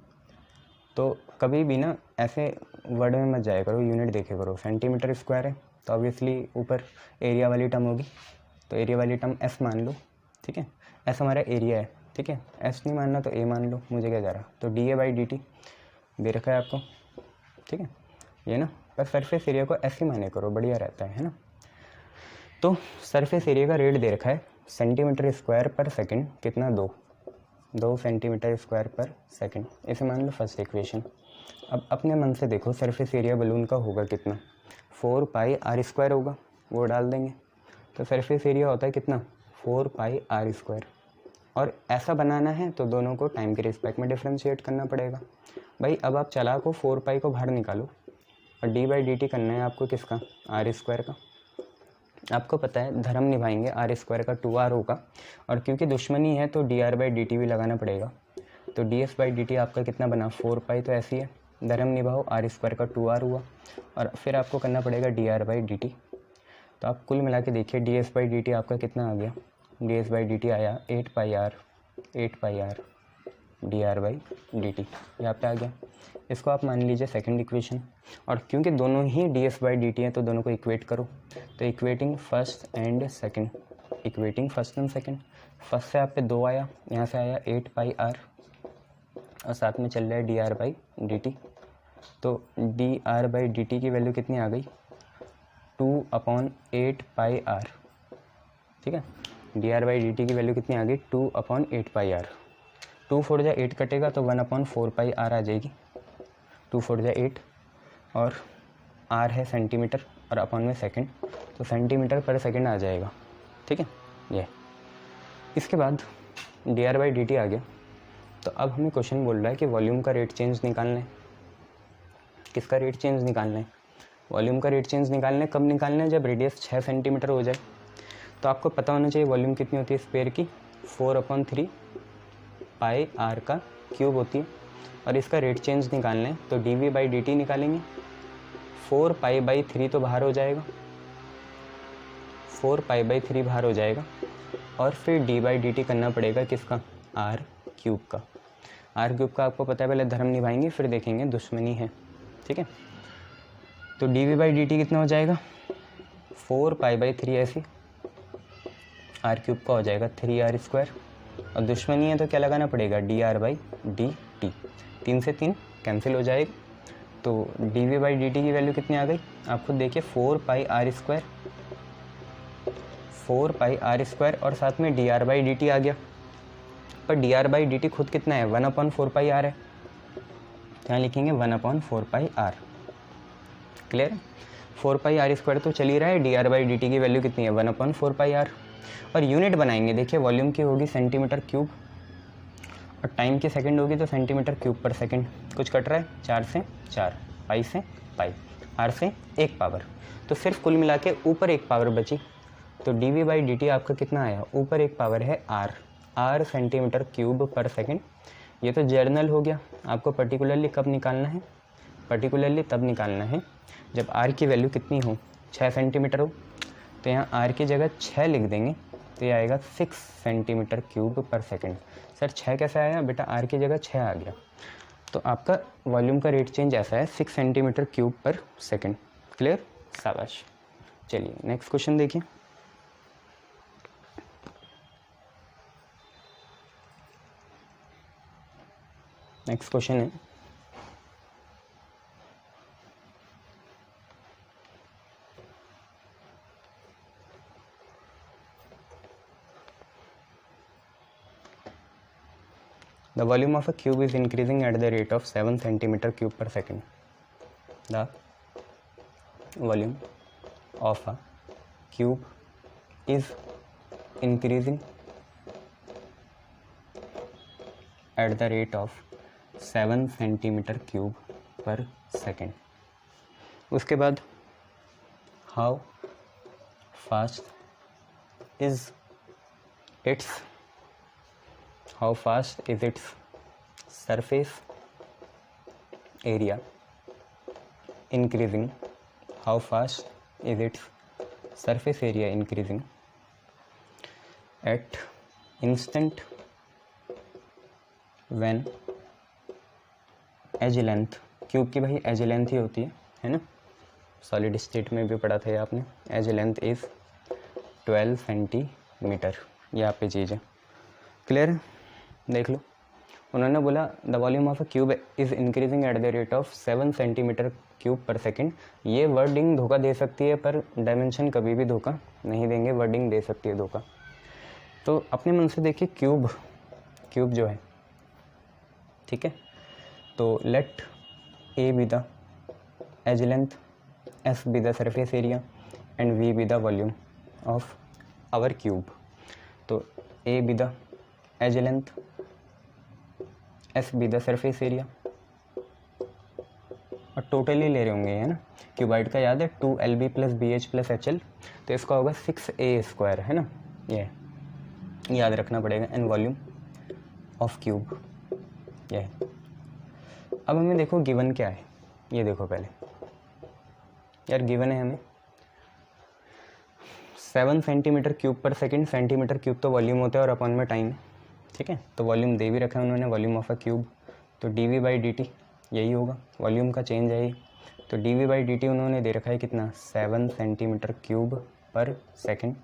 तो कभी भी ना ऐसे वर्ड में मत जाया करो, यूनिट देखे करो। सेंटीमीटर स्क्वायर है तो ऑब्वियसली ऊपर एरिया वाली टर्म होगी, तो एरिया वाली टर्म एस मान लो, ठीक है, एस हमारा एरिया है, ठीक है, एस नहीं मानना तो ए मान लो, मुझे क्या जा रहा। तो dA/dt दे रखा है आपको, ठीक है, ये ना, पर सरफेस एरिया को ऐसे माने करो, बढ़िया रहता है ना। तो सरफेस एरिया का रेट दे रखा है सेंटीमीटर स्क्वायर पर सेकंड, कितना, 2 सेंटीमीटर स्क्वायर पर सेकंड, इसे मान लो फर्स्ट इक्वेशन। अब अपने मन से देखो सरफेस एरिया बलून का होगा कितना, 4 पाई आर स्क्वायर होगा, वो डाल देंगे। तो सरफेस एरिया होता है कितना, 4 पाई आर स्क्वायर। और ऐसा बनाना है तो दोनों को टाइम के रिस्पेक्ट में डिफ्रेंशिएट करना पड़ेगा भाई। अब आप चला को 4 पाई को बाहर निकालो, और d/dt करना है आपको किसका, आर स्क्वायर का। आपको पता है धर्म निभाएंगे, आर स्क्वायर का 2r होगा, और क्योंकि दुश्मनी है तो dr/dt भी लगाना पड़ेगा। तो ds/dt आपका कितना बना, 4 पाई, तो ऐसी है, धर्म निभाओ, आर स्क्वायर का 2r हुआ, और फिर आपको करना पड़ेगा dr/dt। तो आप कुल मिला के देखिए ds/dt आपका कितना आ गया, ds/dt आया 8 पाई r dr/dt, यहाँ पे आ गया। इसको आप मान लीजिए सेकंड इक्वेशन, और क्योंकि दोनों ही ds/dt है तो दोनों को इक्वेट करो। तो equating first and second, equating first and second, first से आप पे 2 आया, यहाँ से आया 8 पाई r, और साथ में चल रहा है dr/dt। तो dr/dt की वैल्यू कितनी आ गई, 2/8 पाई r, ठीक है, dr/dt की वैल्यू कितनी आ गई, 2/8 पाई r। 2 4 जा 8 कटेगा तो 1/4 पाई r आ जाएगी, 2 4 जा 8, और r है सेंटीमीटर और अपॉन में सेकंड, तो सेंटीमीटर पर सेकंड आ जाएगा, ठीक है। ये इसके बाद dr/dt आ गया। तो अब हमें क्वेश्चन बोल रहा है कि वॉल्यूम का रेट चेंज निकालना है। किसका रेट चेंज निकालना है, वॉल्यूम का रेट चेंज निकालना है। कब निकालना है, जब रेडियस 6 सेंटीमीटर हो जाए। तो आपको पता होना चाहिए वॉल्यूम कितनी होती है स्फीयर की, 4/3 पाई r का क्यूब होती है, और इसका रेट चेंज निकालना है तो dv/dt निकालेंगे। 4 पाई/3 तो बाहर हो जाएगा, 4 पाई/3 बाहर हो जाएगा, और फिर d/dt करना पड़ेगा किसका, r क्यूब का। r क्यूब का आपको पता है, पहले धर्म निभाएंगे फिर देखेंगे दुश्मनी है, ठीक है। तो dv/dt कितना हो जाएगा, 4 पाई/3 ऐसे, r क्यूब का हो जाएगा 3r स्क्वायर, और दुश्मनी है तो क्या लगाना पड़ेगा, dr/dt। 3 से 3 कैंसिल हो जाएगा, तो dv/dt की वैल्यू कितनी आ गई, आप खुद देखिए, 4 पाई r स्क्वायर, 4 पाई r स्क्वायर, और साथ में dr/dt आ गया। पर dr/dt खुद कितना है, 1/4 पाई r है, तो यहाँ लिखेंगे 1/4 पाई r। क्लियर, 4 पाई r स्क्वायर तो चल ही रहा है, dr/dt की वैल्यू कितनी है, 1/4 पाई r। और यूनिट बनाएंगे, देखिए वॉल्यूम की होगी सेंटीमीटर क्यूब, और टाइम की सेकंड होगी तो सेंटीमीटर क्यूब पर सेकंड। कुछ कट रहा है, 4 से 4, पाई से पाई, आर से 1 पावर, तो सिर्फ कुल मिला के ऊपर 1 पावर बची। तो dv/dt आपका कितना आया, ऊपर 1 पावर है r सेंटीमीटर क्यूब पर सेकंड। ये तो जर्नल हो गया। आपको पर्टिकुलरली कब निकालना है, पर्टिकुलरली तब निकालना है जब r की वैल्यू कितनी हो, 6 सेंटीमीटर हो। तो यहाँ r की जगह 6 लिख देंगे तो ये आएगा 6 सेंटीमीटर क्यूब पर सेकंड। सर 6 कैसे आया, बेटा r की जगह 6 आ गया। तो आपका वॉल्यूम का रेट चेंज ऐसा है 6 सेंटीमीटर क्यूब पर सेकंड। क्लियर, शाबाश। चलिए नेक्स्ट क्वेश्चन देखिए। नेक्स्ट क्वेश्चन है the volume of a cube is increasing at the rate of 7 centimeter cube per second. The volume of a cube is increasing at the rate of 7 centimeter cube per second. उसके बाद how fast is its surface area increasing? How fast is its surface area increasing at instant when edge length, cube की भाई as length ही होती है ना, solid state में भी पढ़ा था ये आपने। एज लेंथ इज़ 12 सेंटीमीटर, ये आप पे चीज़ है। क्लियर है, देख लो। उन्होंने बोला the volume of a cube is increasing at the rate of 7 centimetre cube पर सेकंड। ये वर्डिंग धोखा दे सकती है पर डायमेंशन कभी भी धोखा नहीं देंगे, वर्डिंग दे सकती है धोखा। तो अपने मन से देखिए क्यूब जो है, ठीक है, तो let A be the edge length, S be the surface area and V be the volume of our cube. तो A be the edge length, S be the surface area, और टोटली ले रहे होंगे है ना, क्यूबाइड का याद है 2LB plus BH plus HL, तो इसका होगा 6A² है ना, ये याद रखना पड़ेगा। एंड वॉल्यूम ऑफ क्यूब ये है। अब हमें देखो गिवन क्या है, ये देखो पहले यार, गिवन है हमें 7 सेंटीमीटर क्यूब पर सेकंड। सेंटीमीटर क्यूब तो वॉल्यूम होता है और अपॉन में टाइम, ठीक है, तो वॉल्यूम दे भी रखा है उन्होंने, वॉल्यूम ऑफ अ क्यूब। तो dv/dt यही होगा, वॉल्यूम का चेंज है ये। तो dv/dt उन्होंने दे रखा है कितना, 7 सेंटीमीटर क्यूब पर सेकंड।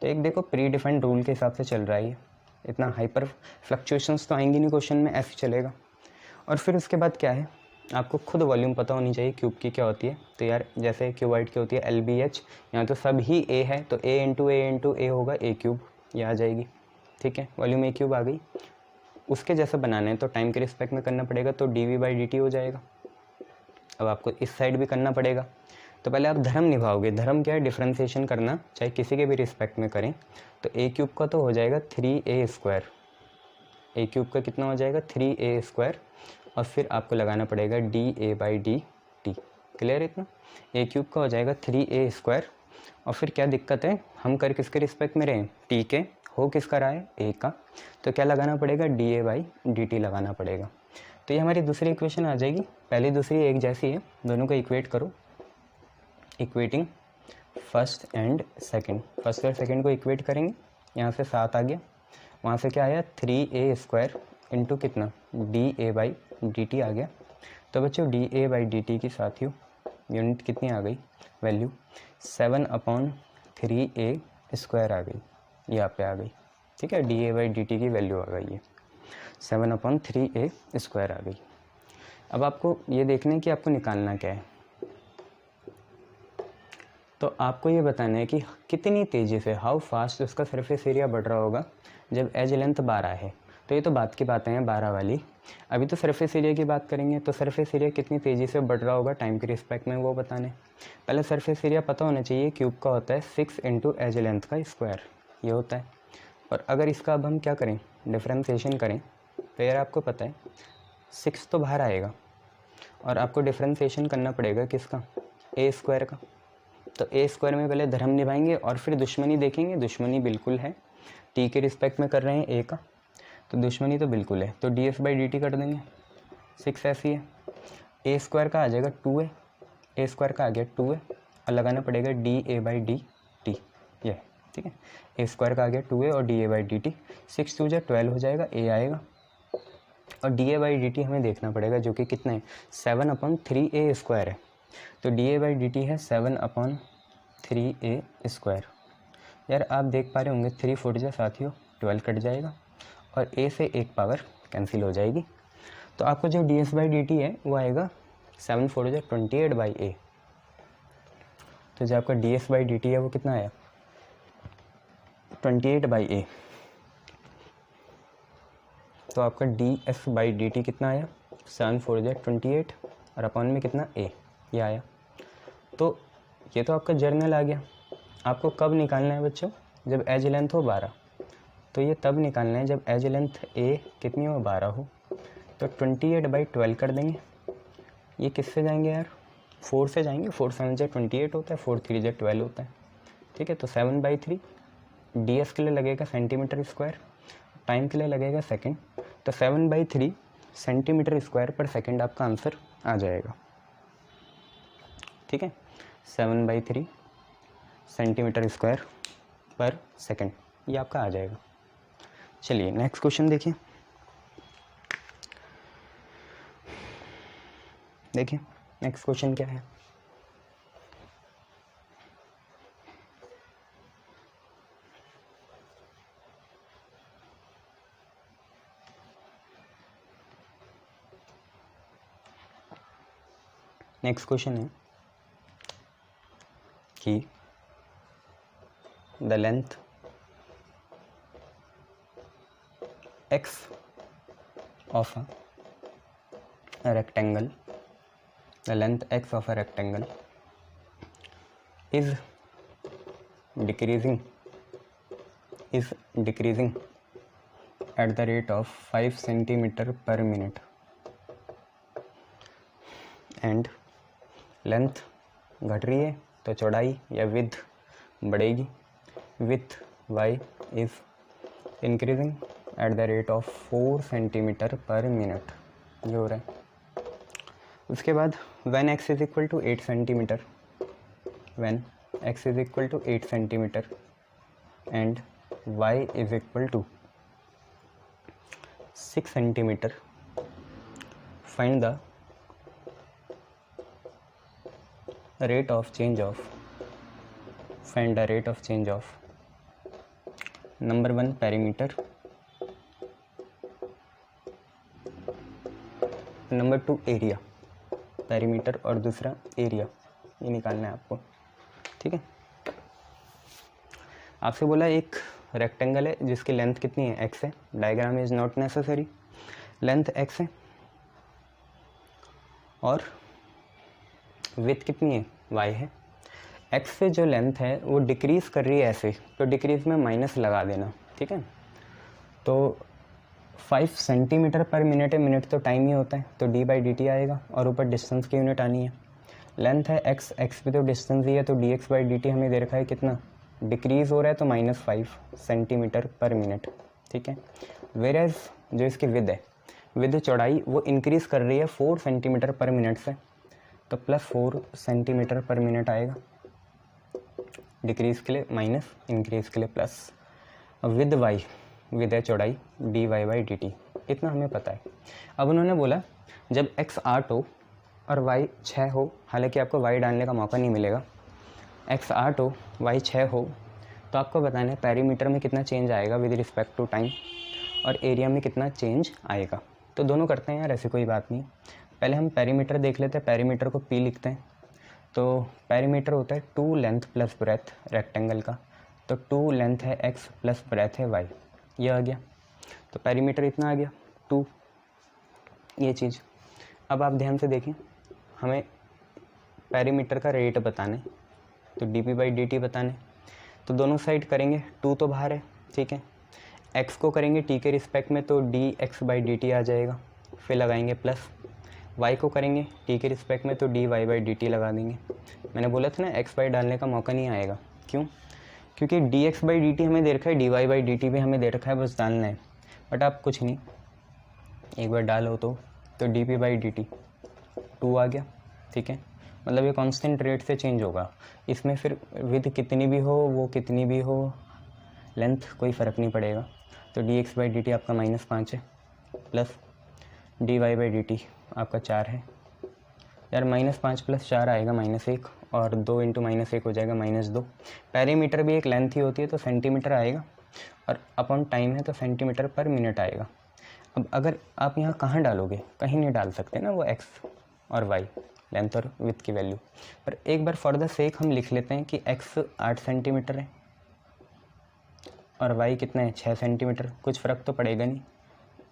तो एक देखो प्री डिफाइंड रूल के हिसाब से चल रहा है ये, इतना हाइपर फ्लक्चुएशंस तो आएंगी नहीं क्वेश्चन में, ऐसे चलेगा। और फिर उसके बाद क्या है, आपको खुद वॉल्यूम पता होनी चाहिए क्यूब की क्या होती है। तो यार जैसे क्यूबाइड की होती है LBH, यहाँ तो सब ही A है, तो A इंटू A होगा A क्यूब, ये आ जाएगी, ठीक है, वॉल्यूम A क्यूब आ गई। उसके जैसे बनाना है तो टाइम के रिस्पेक्ट में करना पड़ेगा, तो dv/dt हो जाएगा। अब आपको इस साइड भी करना पड़ेगा, तो पहले आप धर्म निभाओगे। धर्म क्या है, डिफ्रेंसिएशन करना, चाहे किसी के भी रिस्पेक्ट में करें। तो A क्यूब का तो हो जाएगा 3A², A क्यूब का कितना हो जाएगा 3A², और फिर आपको लगाना पड़ेगा dA/dt। क्लियर है इतना, A क्यूब का हो जाएगा 3A²। और फिर क्या दिक्कत है, हम कर किसके रिस्पेक्ट में रहें, T के, हो किसका रहा है A का, तो क्या लगाना पड़ेगा dA/dt लगाना पड़ेगा। तो ये हमारी दूसरी इक्वेशन आ जाएगी। पहली दूसरी एक जैसी है, दोनों को इक्वेट करो। Equating first and second, first और सेकंड को इक्वेट करेंगे। यहाँ से 7 आ गया, वहाँ से क्या आया 3A² इंटू कितना dA/dt आ गया। तो बच्चों dA/dt की साथियों यूनिट कितनी आ गई, वैल्यू 7/3A² आ गई, ये यहाँ पे आ गई, ठीक है, dA/dt की वैल्यू आ गई है 7/3A² आ गई। अब आपको ये देखना है कि आपको निकालना क्या है। तो आपको ये बताना है कि कितनी तेज़ी से, हाउ फास्ट उसका सरफेस एरिया बढ़ रहा होगा जब एज लेंथ 12 है। तो ये तो बात की बातें हैं 12 वाली। अभी तो सरफेस एरिया की बात करेंगे, तो सरफेस एरिया कितनी तेज़ी से बढ़ रहा होगा टाइम के रिस्पेक्ट में, वो बताने। पहले सरफेस एरिया पता होना चाहिए, क्यूब का होता है 6 इंटू एज लेंथ का स्क्वायर, ये होता है। और अगर इसका अब हम क्या करें, डिफ्रेंसिएशन करें, तो यार आपको पता है 6 तो बाहर आएगा और आपको डिफ्रेंसिएशन करना पड़ेगा किसका, ए स्क्वायर का। तो ए स्क्वायर में पहले धर्म निभाएंगे और फिर दुश्मनी देखेंगे। दुश्मनी बिल्कुल है, टी के रिस्पेक्ट में कर रहे हैं ए का, तो दुश्मनी तो बिल्कुल है। तो D S by D T कर देंगे, 6 ऐसी है। ए स्क्वायर का आ जाएगा 2a, ए स्क्वायर का आ गया 2a और लगाना पड़ेगा D A by D T, ये ठीक है। ए स्क्वायर का आ गया 2a और D A by D T, 6 2 12 हो जाएगा, ए आएगा। और D A by D T हमें देखना पड़ेगा जो कि कितना है, 7/3a स्क्वायर है। तो D A by D T है 7/3a स्क्वायर। यार आप देख पा रहे होंगे 3 4 जा साथियों 12 कट जाएगा और a से एक पावर कैंसिल हो जाएगी। तो आपको जो D S by D T है वो आएगा 7 4 जा 28/a। तो जो आपका D S by D T है वो कितना आया, 28/a। तो आपका D S by D T कितना आया, 7 4 जा 28 और अपॉन में कितना a, ये आया। तो ये तो आपका जर्नल आ गया। आपको कब निकालना है बच्चों, जब एज लेंथ हो 12। तो ये तब निकालना है जब एज लेंथ a कितनी हो, 12 हो। तो 28/12 कर देंगे। ये किससे जाएंगे यार, 4 से जाएंगे। 4 7 जा 28 होता है, 4 3 जा 12 होता है, ठीक है। तो 7/3 डी एस के लिए लगेगा सेंटीमीटर स्क्वायर, टाइम के लिए लगेगा सेकंड। तो 7/3 सेंटीमीटर स्क्वायर पर सेकंड आपका आंसर आ जाएगा, ठीक है। 7/3 सेंटीमीटर स्क्वायर पर सेकंड, ये आपका आ जाएगा। चलिए नेक्स्ट क्वेश्चन देखिए। देखिए नेक्स्ट क्वेश्चन क्या है। नेक्स्ट क्वेश्चन है कि the length x of a rectangle, the length x of a rectangle is decreasing at the rate of 5 centimeter per minute and length घट रही है तो चौड़ाई या विड्थ बढ़ेगी। Width y is increasing at the rate of 4 centimeter per minute, ये हो रहा है। उसके बाद when x is equal to 8 centimeter, when x is equal to 8 centimeter and y is equal to 6 centimeter, find the rate of change of number 1 perimeter, number 2 area, perimeter और दूसरा area, ये निकालना है आपको, ठीक है। आपसे बोला एक रेक्टेंगल है जिसकी लेंथ कितनी है, x है। Diagram is not necessary, length x है और विड्थ कितनी है, y है। x से जो लेंथ है वो डिक्रीज़ कर रही है ऐसे, तो डिक्रीज़ में माइनस लगा देना, ठीक है। तो 5 सेंटीमीटर पर मिनट है, मिनट तो टाइम ही होता है, तो d बाई डी टी आएगा और ऊपर डिस्टेंस की यूनिट आनी है। लेंथ है x भी तो डिस्टेंस ही है, तो dx बाई डी टी हमें दे रखा है कितना, डिक्रीज़ हो रहा है तो -5 सेंटीमीटर पर मिनट, ठीक है। वेर एज जो इसकी विद है, विद चौड़ाई वो इंक्रीज़ कर रही है 4 सेंटीमीटर पर मिनट से, तो +4 सेंटीमीटर पर मिनट आएगा। डिक्रीज़ के लिए माइनस, इंक्रीज़ के लिए प्लस। विद y, विद है चौड़ाई dy बाई डी टी, इतना हमें पता है। अब उन्होंने बोला जब x 8 हो और y 6 हो, हालांकि आपको y डालने का मौका नहीं मिलेगा, x 8 हो y 6 हो, तो आपको बताना है पेरीमीटर में कितना चेंज आएगा विद रिस्पेक्ट टू टाइम और एरिया में कितना चेंज आएगा। तो दोनों करते हैं यार, ऐसी कोई बात नहीं। पहले हम पेरीमीटर देख लेते हैं, पेरीमीटर को p लिखते हैं। तो पेरीमीटर होता है 2 लेंथ प्लस ब्रेथ रेक्टेंगल का, तो 2 लेंथ है x प्लस ब्रेथ है y, ये आ गया। तो पेरीमीटर इतना आ गया 2, ये चीज़। अब आप ध्यान से देखें, हमें पेरीमीटर का रेट बताना है, तो D P by D T बताना है। तो दोनों साइड करेंगे, 2 तो बाहर है, ठीक है। x को करेंगे t के रिस्पेक्ट में तो dx/dt आ जाएगा, फिर लगाएंगे प्लस y को करेंगे t के रिस्पेक्ट में तो dy/dt लगा देंगे। मैंने बोला था ना x/y डालने का मौका नहीं आएगा, क्यों? क्योंकि dx/dt हमें दे रखा है, dy/dt भी हमें दे रखा है, बस डालना है। बट आप कुछ नहीं, एक बार डालो तो dp/dt 2 आ गया, ठीक है। मतलब ये कांस्टेंट रेट से चेंज होगा, इसमें फिर विड्थ कितनी भी हो, वो कितनी भी हो, लेंथ कोई फ़र्क नहीं पड़ेगा। तो dx/dt आपका -5 है, प्लस dy/dt आपका 4 है। यार -5 + 4 आएगा -1, और 2 × -1 हो जाएगा -2। पैरीमीटर भी एक लेंथ ही होती है तो सेंटीमीटर आएगा, और अपॉन टाइम है तो सेंटीमीटर पर मिनट आएगा। अब अगर आप यहाँ कहाँ डालोगे, कहीं नहीं डाल सकते ना वो x और y, लेंथ और विड्थ की वैल्यू। पर एक बार फॉर द सेक हम लिख लेते हैं कि x 8 सेंटीमीटर है और y कितना है 6 सेंटीमीटर। कुछ फ़र्क तो पड़ेगा नहीं,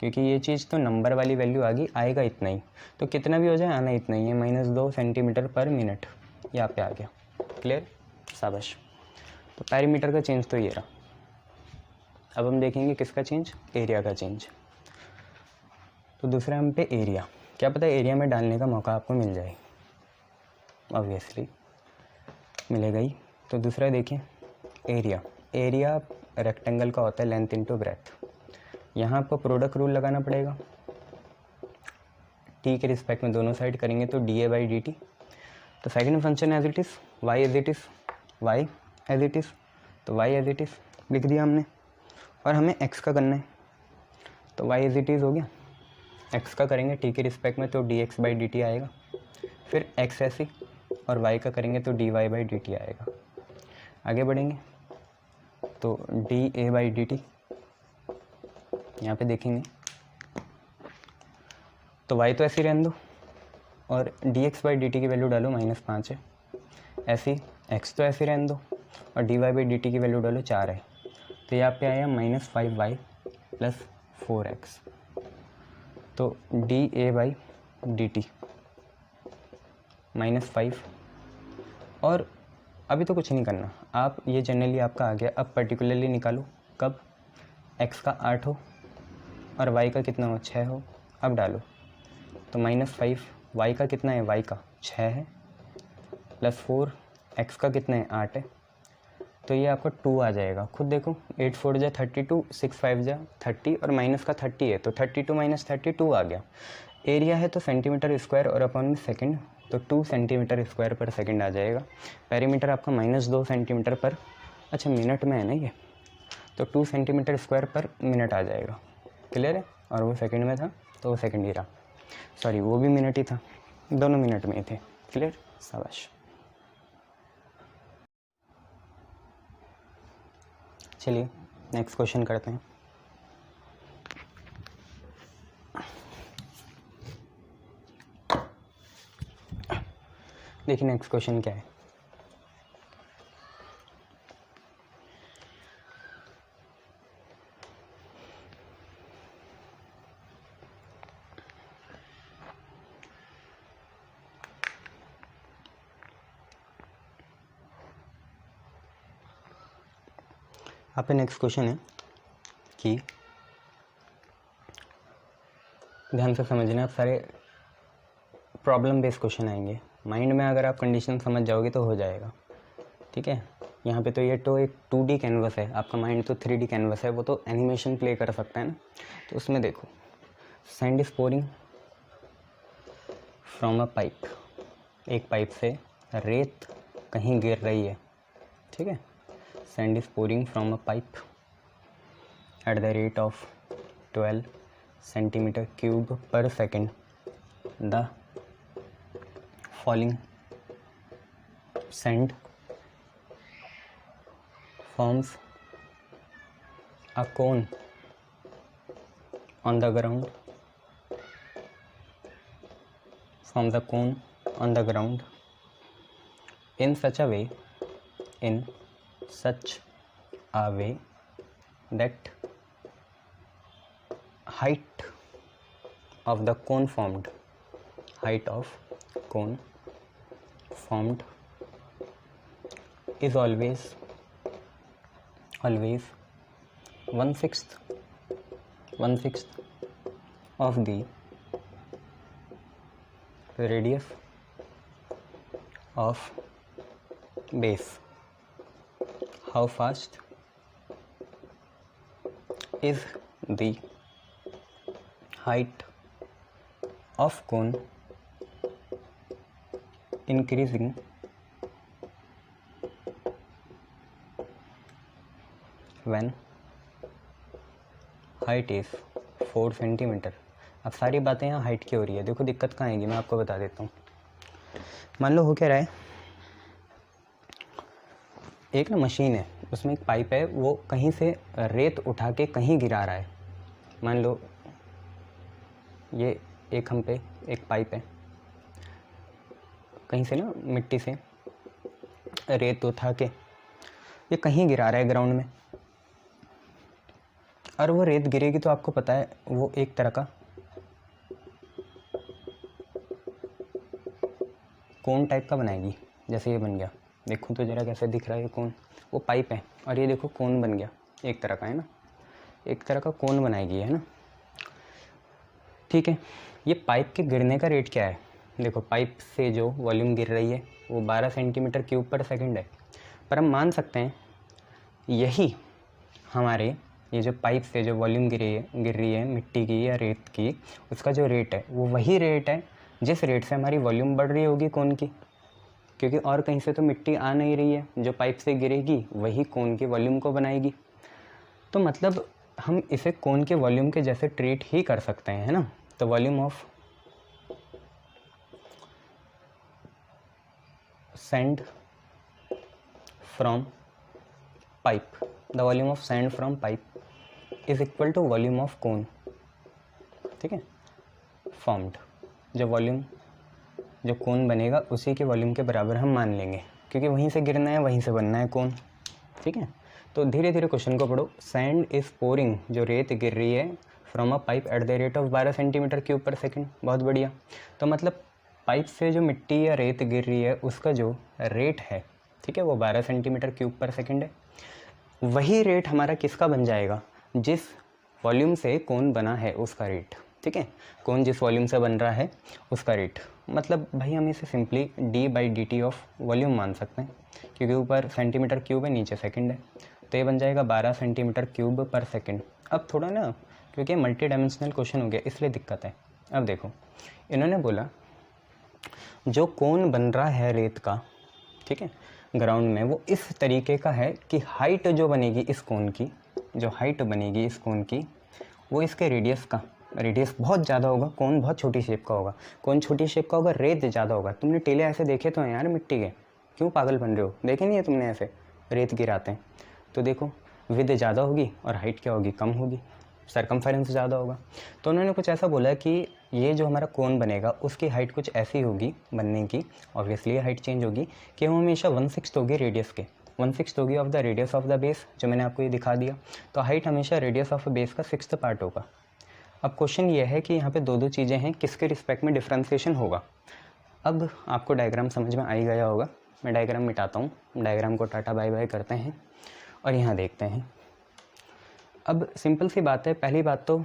क्योंकि ये चीज़ तो नंबर वाली वैल्यू आ गई, आएगा इतना ही, तो कितना भी हो जाए आना इतना ही है, -2 सेंटीमीटर पर मिनट यहाँ पे आ गया। क्लियर? शाबाश। तो पैरीमीटर का चेंज तो ये रहा। अब हम देखेंगे किसका चेंज, एरिया का चेंज। तो दूसरा हम पे एरिया, क्या पता एरिया में डालने का मौका आपको मिल जाए, ऑब्वियसली मिलेगा ही। तो दूसरा देखिए एरिया, एरिया रेक्टेंगल का होता है लेंथ इंटू ब्रेथ। यहाँ आपको प्रोडक्ट रूल लगाना पड़ेगा, t के रिस्पेक्ट में दोनों साइड करेंगे तो dA/dt। तो second function as it is, y as it is, y as it is, तो y एज इट इज़ लिख दिया हमने, और हमें x का करना है तो y एज इट इज़ हो गया। x का करेंगे t के रिस्पेक्ट में तो dx/dt आएगा, फिर x ऐसी, और y का करेंगे तो dy/dt आएगा। आगे बढ़ेंगे तो dA/dt यहाँ पे देखेंगे तो y तो ऐसे ही रहने दो, और dx/dt की वैल्यू डालो -5 है, ऐसी x तो ऐसे ही रहने दो, और dy/dt की वैल्यू डालो 4 है। तो यहाँ पे आया -5y + 4x। तो dA/dt -5, और अभी तो कुछ नहीं करना आप, ये जनरली आपका आ गया। अब पर्टिकुलरली निकालो, कब x का 8 हो और y का कितना हो 6 हो, अब डालो तो -5, y का कितना है, y का 6 है, +4 x का कितना है 8 है, तो ये आपका 2 आ जाएगा। खुद देखो 8 4 जा 32, 6 5 जा 30, और माइनस का 30 है तो 32 - 32 आ गया। एरिया है तो सेंटीमीटर स्क्वायर और अपॉन में सेकंड, तो 2 सेंटीमीटर स्क्वायर पर सेकंड आ जाएगा। पेरीमीटर आपका -2 सेंटीमीटर पर, अच्छा मिनट में है ना ये, तो 2 सेंटीमीटर स्क्वायर पर मिनट आ जाएगा। क्लियर है? और वो सेकंड में था तो वो सेकंड ही रहा, सॉरी वो भी मिनट ही था, दोनों मिनट में ही थे। क्लियर? शाबाश। चलिए नेक्स्ट क्वेश्चन करते हैं। देखिए नेक्स्ट क्वेश्चन क्या है। आप पे नेक्स्ट क्वेश्चन है कि ध्यान से समझना, आप सारे प्रॉब्लम बेस्ड क्वेश्चन आएंगे। माइंड में अगर आप कंडीशन समझ जाओगे तो हो जाएगा, ठीक है। यहाँ पे तो ये तो एक 2D कैनवस है, आपका माइंड तो 3D कैनवस है, वो तो एनिमेशन प्ले कर सकता है ना। तो उसमें देखो, sand is pouring from a pipe, एक पाइप से रेत कहीं गिर रही है, ठीक है। Sand is pouring from a pipe at the rate of 12 centimetre cube per second. The falling sand forms a cone on the ground, forms a cone on the ground in such a way that height of the cone formed is always 1/6 1/6 of the radius of base. How fast is the height of cone increasing when height is 4 centimetre. अब सारी बातें यहाँ height की हो रही है। देखो दिक्कत कहाँ आएगी, मैं आपको बता देता हूँ। मान लो हो क्या रहा है, एक ना मशीन है, उसमें एक पाइप है, वो कहीं से रेत उठा के कहीं गिरा रहा है। मान लो ये एक हम पे एक पाइप है, कहीं से ना मिट्टी से रेत उठा के ये कहीं गिरा रहा है ग्राउंड में, और वो रेत गिरेगी तो आपको पता है वो एक तरह का कोन टाइप का बनाएगी। जैसे ये बन गया, देखो तो ज़रा कैसे दिख रहा है ये कोन, वो पाइप है और ये देखो कोन बन गया, एक तरह का है ना, एक तरह का कोन बनाएगी, है ना। ठीक है, ये पाइप के गिरने का रेट क्या है? देखो पाइप से जो वॉल्यूम गिर रही है वो 12 सेंटीमीटर क्यूब पर सेकंड है, पर हम मान सकते हैं यही हमारे ये जो पाइप से जो वॉल्यूम गिर रही है मिट्टी की या रेत की, उसका जो रेट है वो वही रेट है जिस रेट से हमारी वॉल्यूम बढ़ रही होगी कोन की, क्योंकि और कहीं से तो मिट्टी आ नहीं रही है, जो पाइप से गिरेगी वही कोन की वॉल्यूम को बनाएगी। तो मतलब हम इसे कोन के वॉल्यूम के जैसे ट्रीट ही कर सकते हैं, है ना। तो volume of sand from pipe, the volume of sand from pipe is equal to volume of cone. ठीक है, फॉर्म्ड, जो वॉल्यूम जो कोन बनेगा उसी के वॉल्यूम के बराबर हम मान लेंगे, क्योंकि वहीं से गिरना है वहीं से बनना है कोन। ठीक है, तो धीरे धीरे क्वेश्चन को पढ़ो। सैंड इज पोरिंग, जो रेत गिर रही है from a pipe at the rate of 12 centimetre cube पर सेकंड। बहुत बढ़िया। तो मतलब पाइप से जो मिट्टी या रेत गिर रही है उसका जो रेट है, ठीक है, वो 12 सेंटीमीटर क्यूब पर सेकंड है। वही रेट हमारा किसका बन जाएगा? जिस वॉल्यूम से कोन बना है उसका रेट। ठीक है, कोन जिस वॉल्यूम से बन रहा है उसका रेट, मतलब भाई हम इसे सिंपली d/dt ऑफ वॉल्यूम मान सकते हैं, क्योंकि ऊपर सेंटीमीटर क्यूब है नीचे सेकंड है, तो ये बन जाएगा 12 सेंटीमीटर क्यूब पर सेकंड। अब थोड़ा ना, क्योंकि मल्टी डायमेंशनल क्वेश्चन हो गया इसलिए दिक्कत है। अब देखो इन्होंने बोला जो कोन बन रहा है रेत का, ठीक है, ग्राउंड में, वो इस तरीके का है कि हाइट जो बनेगी इस कोन की, जो हाइट बनेगी इस कोन की, वो इसके रेडियस का, रेडियस बहुत ज़्यादा होगा, कोन बहुत छोटी शेप का होगा। कोन छोटी शेप का होगा, रेत ज़्यादा होगा। तुमने टीले ऐसे देखे तो हैं यार मिट्टी के, क्यों पागल बन रहे हो? देखे नहीं है तुमने ऐसे रेत गिराते हैं? तो देखो विड्थ ज़्यादा होगी और हाइट क्या होगी? कम होगी, सरकमफेरेंस ज़्यादा होगा। तो उन्होंने कुछ ऐसा बोला कि ये जो हमारा कोन बनेगा उसकी हाइट कुछ ऐसी होगी बनने की, ऑब्वियसली हाइट चेंज होगी, कि वो हमेशा 1/6 होगी रेडियस के, 1/6 होगी of the radius of the base, जो मैंने आपको ये दिखा दिया। तो हाइट हमेशा रेडियस ऑफ बेस का 6th पार्ट होगा। अब क्वेश्चन ये है कि यहाँ पे दो चीज़ें हैं, किसके रिस्पेक्ट में डिफ्रेंसिएशन होगा। अब आपको डायग्राम समझ में आ ही गया होगा, मैं डायग्राम मिटाता हूँ, डायग्राम को टाटा बाय बाय करते हैं और यहाँ देखते हैं। अब सिंपल सी बात है, पहली बात तो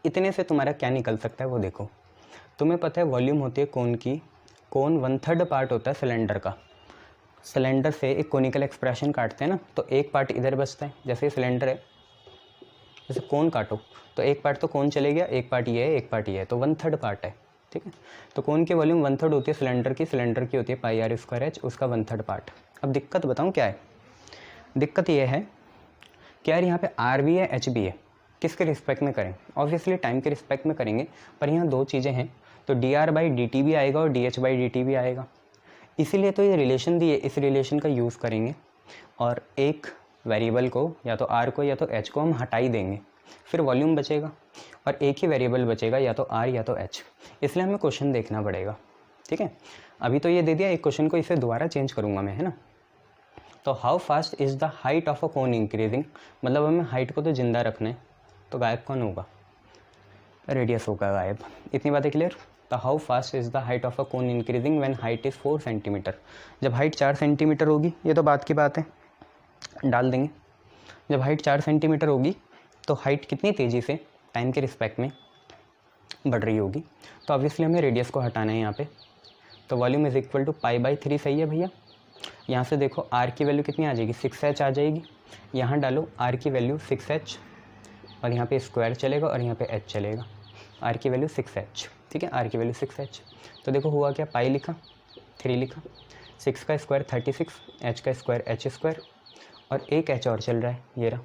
इतने से तुम्हारा क्या निकल सकता है वो देखो। तुम्हें पता है वॉल्यूम होती है कोन की, कोन 1/3 पार्ट होता है सिलेंडर का। सिलेंडर से एक कोनिकल एक्सप्रेशन काटते हैं ना, तो एक पार्ट इधर बचता है। जैसे सिलेंडर है, जैसे कोन काटो तो एक पार्ट तो कोन चले गया, एक पार्ट ये है, एक पार्ट ये है, तो 1/3 पार्ट है। ठीक है, तो कोन की वॉल्यूम 1/3 होती है सिलेंडर की होती है πr²h, उसका 1/3 पार्ट। अब दिक्कत बताऊँ क्या है? दिक्कत ये है कि यार यहाँ पे आर भी है, एच भी है, किसके रिस्पेक्ट में करें? ऑब्वियसली टाइम के रिस्पेक्ट में करेंगे, पर यहाँ दो चीज़ें हैं, तो dr/dt भी आएगा और dh/dt भी आएगा। इसीलिए तो ये रिलेशन दिए, इस रिलेशन का यूज़ करेंगे और एक वेरिएबल को, या तो r को या तो h को हम हटा ही देंगे, फिर वॉल्यूम बचेगा और एक ही वेरिएबल बचेगा, या तो r या तो h। इसलिए हमें क्वेश्चन देखना पड़ेगा। ठीक है, अभी तो ये दे दिया, एक क्वेश्चन को इसे दोबारा चेंज करूँगा मैं, है ना। तो how fast is the height of a cone increasing, मतलब हमें हाइट को तो जिंदा रखना है, तो गायब कौन होगा? रेडियस होगा गायब। इतनी बातें क्लियर? तो how fast is the height of a cone increasing when height is 4 centimetre. जब हाइट 4 सेंटीमीटर होगी, ये तो बात की बात है, डाल देंगे। जब हाइट 4 सेंटीमीटर होगी तो हाइट कितनी तेज़ी से टाइम के रिस्पेक्ट में बढ़ रही होगी, तो ऑब्वियसली हमें रेडियस को हटाना है यहाँ पे। तो वॉल्यूम इज़ इक्वल टू π/3 सही है भैया। यहाँ से देखो r की वैल्यू कितनी आ जाएगी, 6h आ जाएगी। यहाँ डालो r की वैल्यू 6h और यहाँ पे स्क्वायर चलेगा और यहाँ पे h चलेगा। r की वैल्यू 6h, ठीक है, r की वैल्यू 6h। तो देखो हुआ क्या, पाई लिखा, 3 लिखा, 6 का स्क्वायर 36, h का स्क्वायर h स्क्वायर और एक h और चल रहा है, ये रहा,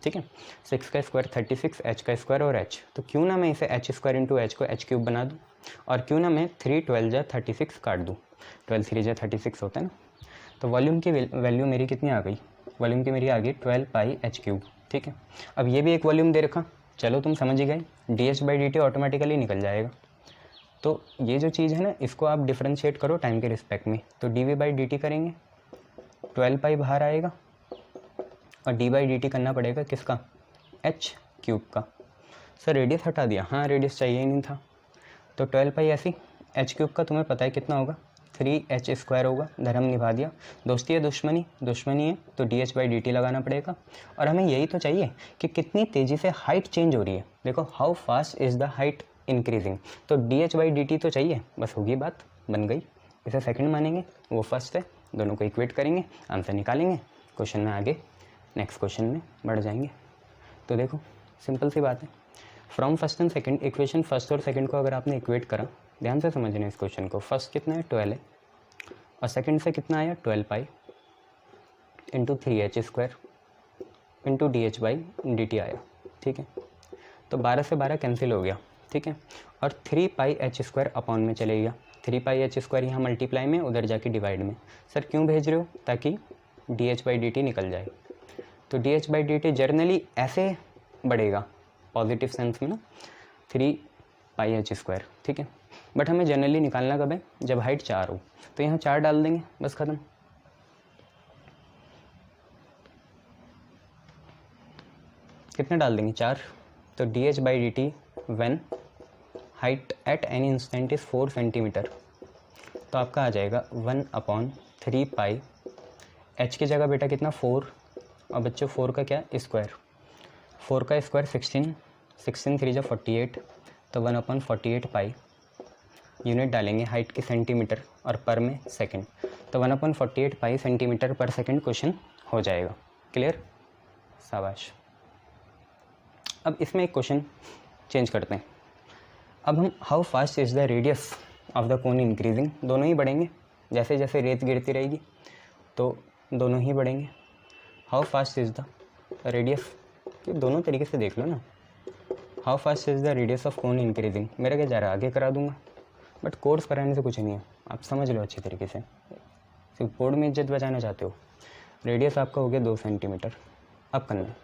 ठीक है। 6 का स्क्वायर 36, h का स्क्वायर और h, तो क्यों ना मैं इसे h स्क्वायर इंटू h को h क्यूब बना दूँ और क्यों ना मैं 3 12 जा 36 काट दूँ, 12 3 जा 36 होता है ना। तो वॉल्यूम की वैल्यू मेरी कितनी आ गई, वॉल्यूम की मेरी आ गई 12 पाई h क्यूब, ठीक है। अब ये भी एक वॉल्यूम दे रखा, चलो तुम समझ ही गए, dh/dt ऑटोमेटिकली निकल जाएगा। तो ये जो चीज़ है ना, इसको आप डिफ्रेंशिएट करो टाइम के रिस्पेक्ट में, तो dv/dt करेंगे, 12 पाई बाहर आएगा और d/dt करना पड़ेगा किसका, h क्यूब का। सर रेडियस हटा दिया, हाँ रेडियस चाहिए ही नहीं था, तो 12 पाई ऐसी, h क्यूब का तुम्हें पता है कितना होगा, 3h स्क्वायर होगा, धर्म निभा दिया। दोस्ती है दुश्मनी, दुश्मनी है तो dh/dt लगाना पड़ेगा। और हमें यही तो चाहिए कि कितनी तेज़ी से हाइट चेंज हो रही है, देखो how fast is the height increasing, तो dh/dt तो चाहिए, बस होगी बात, बन गई। इसे सेकंड मानेंगे, वो फर्स्ट है, दोनों को इक्वेट करेंगे, आंसर निकालेंगे, क्वेश्चन में आगे नेक्स्ट क्वेश्चन में बढ़ जाएंगे। तो देखो सिंपल सी बात है, from first and second, equation first और सेकंड को अगर आपने इक्वेट करा, ध्यान से समझना इस क्वेश्चन को, फर्स्ट कितना है 12 है और सेकंड से कितना आया 12 pi into 3h square into dh/dt आया, ठीक है। तो 12 से 12 कैंसिल हो गया, ठीक है, और 3 पाई h स्क्वायर अपॉन में चले गया, 3 पाई h स्क्वायर यहाँ मल्टीप्लाई में, उधर जाके डिवाइड में। सर क्यों भेज रहे हो, ताकि dh/dt निकल जाए। तो dh/dt जर्नली ऐसे बढ़ेगा पॉजिटिव सेंस में ना, 3 पाई h स्क्वायर, ठीक है, बट हमें जनरली निकालना कब है, जब हाइट 4 हो, तो यहाँ 4 डाल देंगे, बस ख़त्म। कितने डाल देंगे, 4, तो dh/dt when height eight any instant is 4 centimetre, तो आपका आ जाएगा 1/3 पाई, h की जगह बेटा कितना 4, और बच्चों 4 का क्या स्क्वायर, 4 का स्क्वायर 16, 16 3 जा 48, तो 1/48 पाई, यूनिट डालेंगे हाइट की सेंटीमीटर और पर में सेकंड, तो 1/48 पाई सेंटीमीटर पर सेकंड क्वेश्चन हो जाएगा। क्लियर, शाबाश। अब इसमें एक क्वेश्चन चेंज करते हैं। अब हम how fast is the radius of the cone increasing, दोनों ही बढ़ेंगे, जैसे जैसे रेत गिरती रहेगी तो दोनों ही बढ़ेंगे। How fast is the radius, दोनों तरीके से देख लो ना, how fast is the radius of cone increasing, मेरा क्या जा रहा है, आगे करा दूंगा, बट कोर्स कराने से कुछ नहीं है, आप समझ लो अच्छी तरीके से, सिर्फ बोर्ड में इज्जत बचाना चाहते हो। रेडियस आपका हो गया 2 सेंटीमीटर, अब करना है,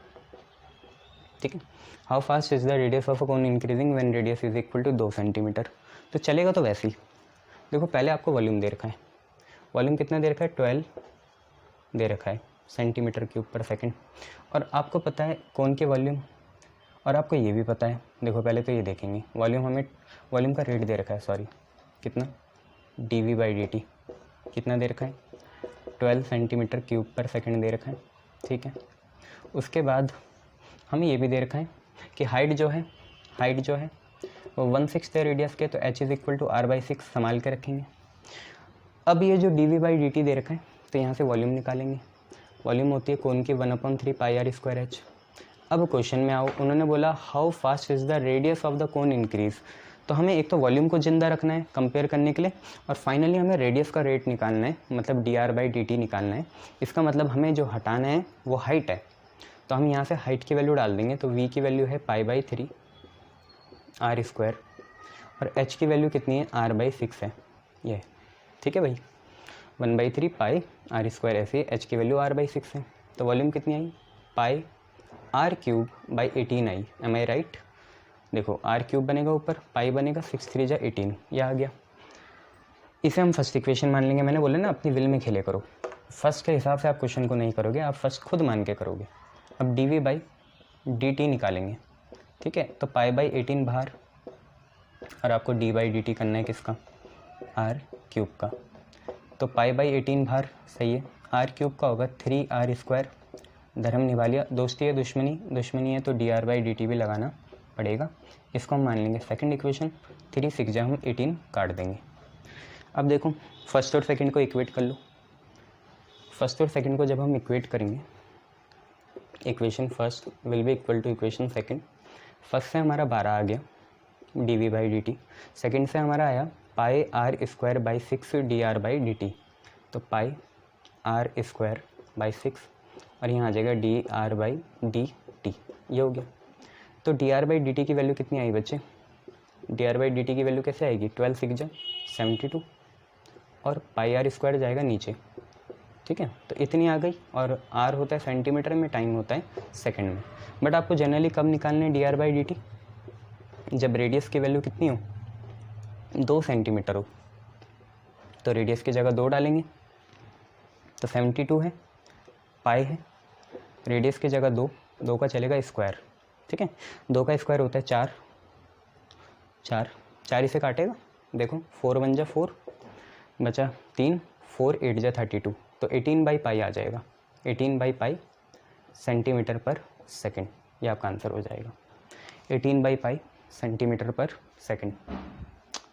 ठीक है। How fast is the radius of a cone increasing when radius is equal to 2 centimetre, तो चलेगा तो वैसे ही। देखो पहले आपको वॉल्यूम दे रखा है, वॉल्यूम कितना दे रखा है, 12 दे रखा है सेंटीमीटर क्यूब पर सेकंड, और आपको पता है कोन के वॉल्यूम, और आपको ये भी पता है, देखो पहले तो ये देखेंगे वॉल्यूम, हमें वॉल्यूम का रेट दे रखा है, सॉरी कितना, dv/dt कितना दे रखा है, 12 सेंटीमीटर क्यूब पर सेकंड दे रखा है, ठीक है। उसके बाद हमें ये भी दे रखा है कि हाइट जो है वो 1/6 है रेडियस के, तो h is equal to r/6 संभाल के रखेंगे। अब ये जो dv/dt दे रखा है, तो यहाँ से वॉल्यूम निकालेंगे, वॉल्यूम होती है कोन की 1/3 पाई r स्क्वायर h। अब क्वेश्चन में आओ, उन्होंने बोला how fast is the radius of the cone increase, तो हमें एक तो वॉल्यूम को जिंदा रखना है कंपेयर करने के लिए, और फाइनली हमें रेडियस का रेट निकालना है, मतलब dr/dt निकालना है। इसका मतलब हमें जो हटाना है वो हाइट है, तो हम यहाँ से हाइट की वैल्यू डाल देंगे, तो v की वैल्यू है π/3 r स्क्वायर, और h की वैल्यू कितनी है, r/6 है, ये ठीक है भाई, 1/3 पाई r स्क्वायर, ऐसे h की वैल्यू r/6 है, तो वॉल्यूम कितनी आई, पाई r³/18 आई, एम आई राइट। देखो r³ बनेगा ऊपर, पाई बनेगा, 6 3 जा 18, ये आ गया। इसे हम फर्स्ट इक्वेशन मान लेंगे, मैंने बोला ना अपनी विल में खेले करो, फर्स्ट के हिसाब से आप क्वेश्चन को नहीं करोगे, आप फर्स्ट खुद मान के करोगे। अब dv/dt निकालेंगे, ठीक है, तो π/18 बाहर, और आपको d/dt करना है किसका, r³ का, तो π/18 बाहर, सही है, r³ का होगा 3r² धर्म निभा लिया। दोस्ती है दुश्मनी, दुश्मनी है तो dr/dt भी लगाना पड़ेगा। इसको हम मान लेंगे सेकंड इक्वेशन। 3 6 जा हम 18 काट देंगे। अब देखो फर्स्ट और सेकंड को इक्वेट कर लो। फर्स्ट और सेकंड को जब हम इक्वेट करेंगे, equation first will be equal to equation second. First से हमारा 12 आ गया dv/dt, सेकंड से हमारा आया पाई r स्क्वायर बाई 6 dr/dt, तो पाई r स्क्वायर बाई 6 और यहाँ आ जाएगा dr/dt, ये हो गया। तो dr/dt की वैल्यू कितनी आई बच्चे? dr/dt की वैल्यू कैसे आएगी? 12 6 जा 72 और पाई r स्क्वायर जाएगा नीचे, ठीक है। तो इतनी आ गई और r होता है सेंटीमीटर में, टाइम होता है सेकंड में। बट आपको जनरली कब निकालना है dr/dt? जब रेडियस की वैल्यू कितनी हो? 2 सेंटीमीटर हो। तो रेडियस की जगह 2 डालेंगे तो 72 है, पाई है, रेडियस की जगह 2, 2 का चलेगा स्क्वायर, ठीक है। 2 का स्क्वायर होता है 4, 4 4 इसे काटेगा, देखो 4 1 जा 4 बचा 3, 4 8 जा 32, तो 18/पाई आ जाएगा। 18/पाई सेंटीमीटर पर सेकंड, ये आपका आंसर हो जाएगा। 18/पाई सेंटीमीटर पर सेकंड,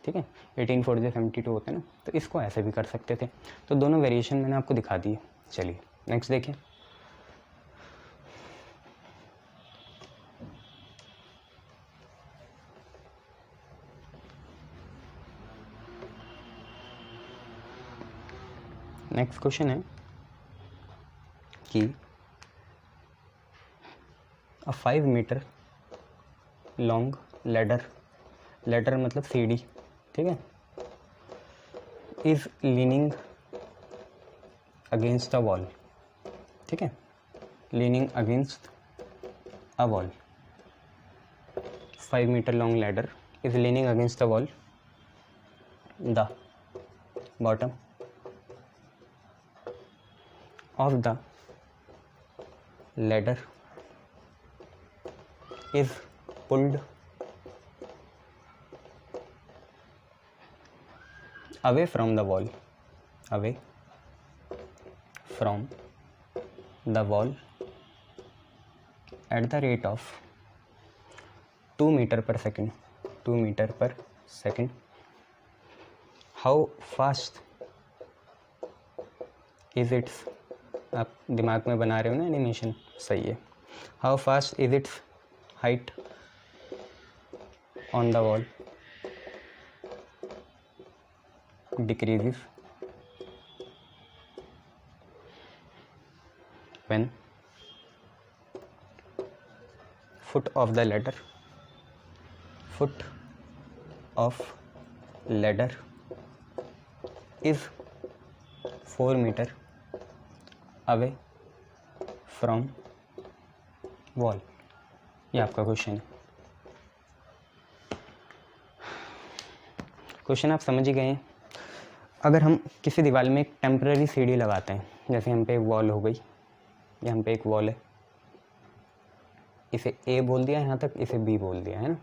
ठीक है। 18 4 72 होते हैं ना, तो इसको ऐसे भी कर सकते थे। तो दोनों वेरिएशन मैंने आपको दिखा दिए। चलिए नेक्स्ट देखिए। नेक्स्ट क्वेश्चन है कि a 5 metre long ladder, ladder मतलब सीढ़ी, ठीक है, is leaning against the wall, ठीक है, leaning against a wall. 5 metre long ladder is leaning against the wall, the bottom of the ladder is pulled away from the wall, away from the wall at the rate of 2 meter per second, 2 meter per second. How fast is its, आप दिमाग में बना रहे हो ना animation, सही है। How fast is its height on the wall decreases when foot of the ladder, foot of ladder is 4 metre away from wall. ये आपका क्वेश्चन है। क्वेश्चन आप समझ ही गए हैं। अगर हम किसी दीवार में एक टेम्पररी सीढ़ी लगाते हैं, जैसे हम पे एक वॉल हो गई, या हम पे एक वॉल है, इसे ए बोल दिया यहाँ तक, इसे बी बोल दिया है ना,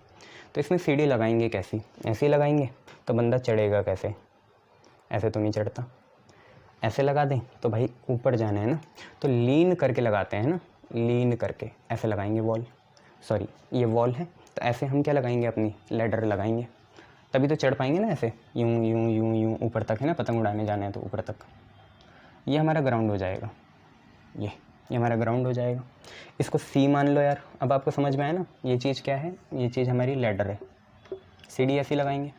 तो इसमें सीढ़ी लगाएंगे कैसी? ऐसे ही लगाएंगे तो बंदा चढ़ेगा कैसे? ऐसे तो नहीं चढ़ता। ऐसे लगा दें तो भाई ऊपर जाना है ना, तो लीन करके लगाते हैं ना, लीन करके ऐसे लगाएंगे वॉल, सॉरी ये वॉल है, तो ऐसे हम क्या लगाएंगे? अपनी लैडर लगाएंगे, तभी तो चढ़ पाएंगे ना, ऐसे यूं यूं यूं यूं ऊपर तक, है ना, पतंग उड़ाने जाना है तो ऊपर तक। ये हमारा ग्राउंड हो जाएगा, ये हमारा ग्राउंड हो जाएगा। इसको सी मान लो यार। अब आपको समझ में आया ना, ये चीज़ क्या है? ये चीज़ हमारी लैडर है, सीढ़ी ऐसी लगाएंगे।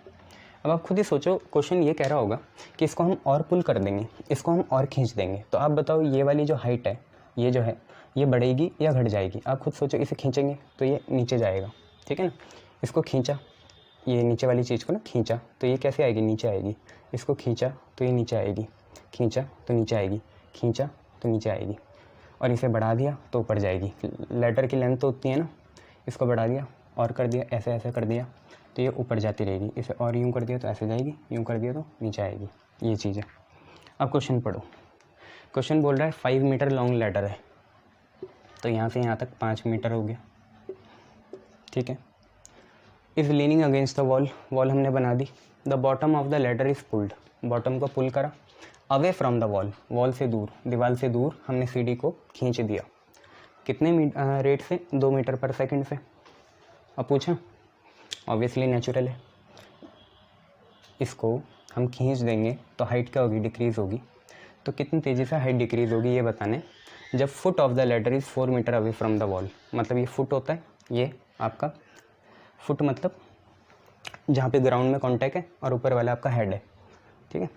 अब आप खुद ही सोचो, क्वेश्चन ये कह रहा होगा कि इसको हम और पुल कर देंगे, इसको हम और खींच देंगे, तो आप बताओ ये वाली जो हाइट है, ये जो है, ये बढ़ेगी या घट जाएगी? आप खुद सोचो। इसे खींचेंगे तो ये नीचे जाएगा, ठीक है ना। इसको खींचा, ये नीचे वाली चीज़ को ना खींचा, तो ये कैसे आएगी? नीचे आएगी। इसको खींचा तो ये नीचे आएगी, खींचा तो नीचे आएगी, खींचा तो नीचे आएगी, और इसे बढ़ा दिया तो ऊपर जाएगी। लैडर की लेंथ तो उतनी है ना, इसको बढ़ा दिया और कर दिया, ऐसे ऐसे कर दिया तो ये ऊपर जाती रहेगी। इसे और यूं कर दिया तो ऐसे जाएगी, यूं कर दिया तो नीचे आएगी। ये चीज़ है। अब क्वेश्चन पढ़ो। क्वेश्चन बोल रहा है 5 मीटर लॉन्ग लैडर है, तो यहाँ से यहाँ तक 5 मीटर हो गया, ठीक है। Is leaning against the wall, wall हमने बना दी। The bottom of the ladder is pulled, bottom को पुल करा। Away from the wall, wall से दूर, दीवार से दूर हमने सीढ़ी को खींच दिया। कितने रेट से, 2 मीटर पर सेकंड से। अब पूछा, ऑब्वियसली नेचुरल है। इसको हम खींच देंगे तो हाइट क्या होगी, डिक्रीज़ होगी। तो कितनी तेज़ी से हाइट डिक्रीज़ होगी ये बताने, जब foot of the ladder is 4 metre away from the wall. मतलब ये फुट होता है, ये आपका फुट मतलब जहाँ पे ग्राउंड में कॉन्टैक्ट है और ऊपर वाला आपका हेड है, ठीक है।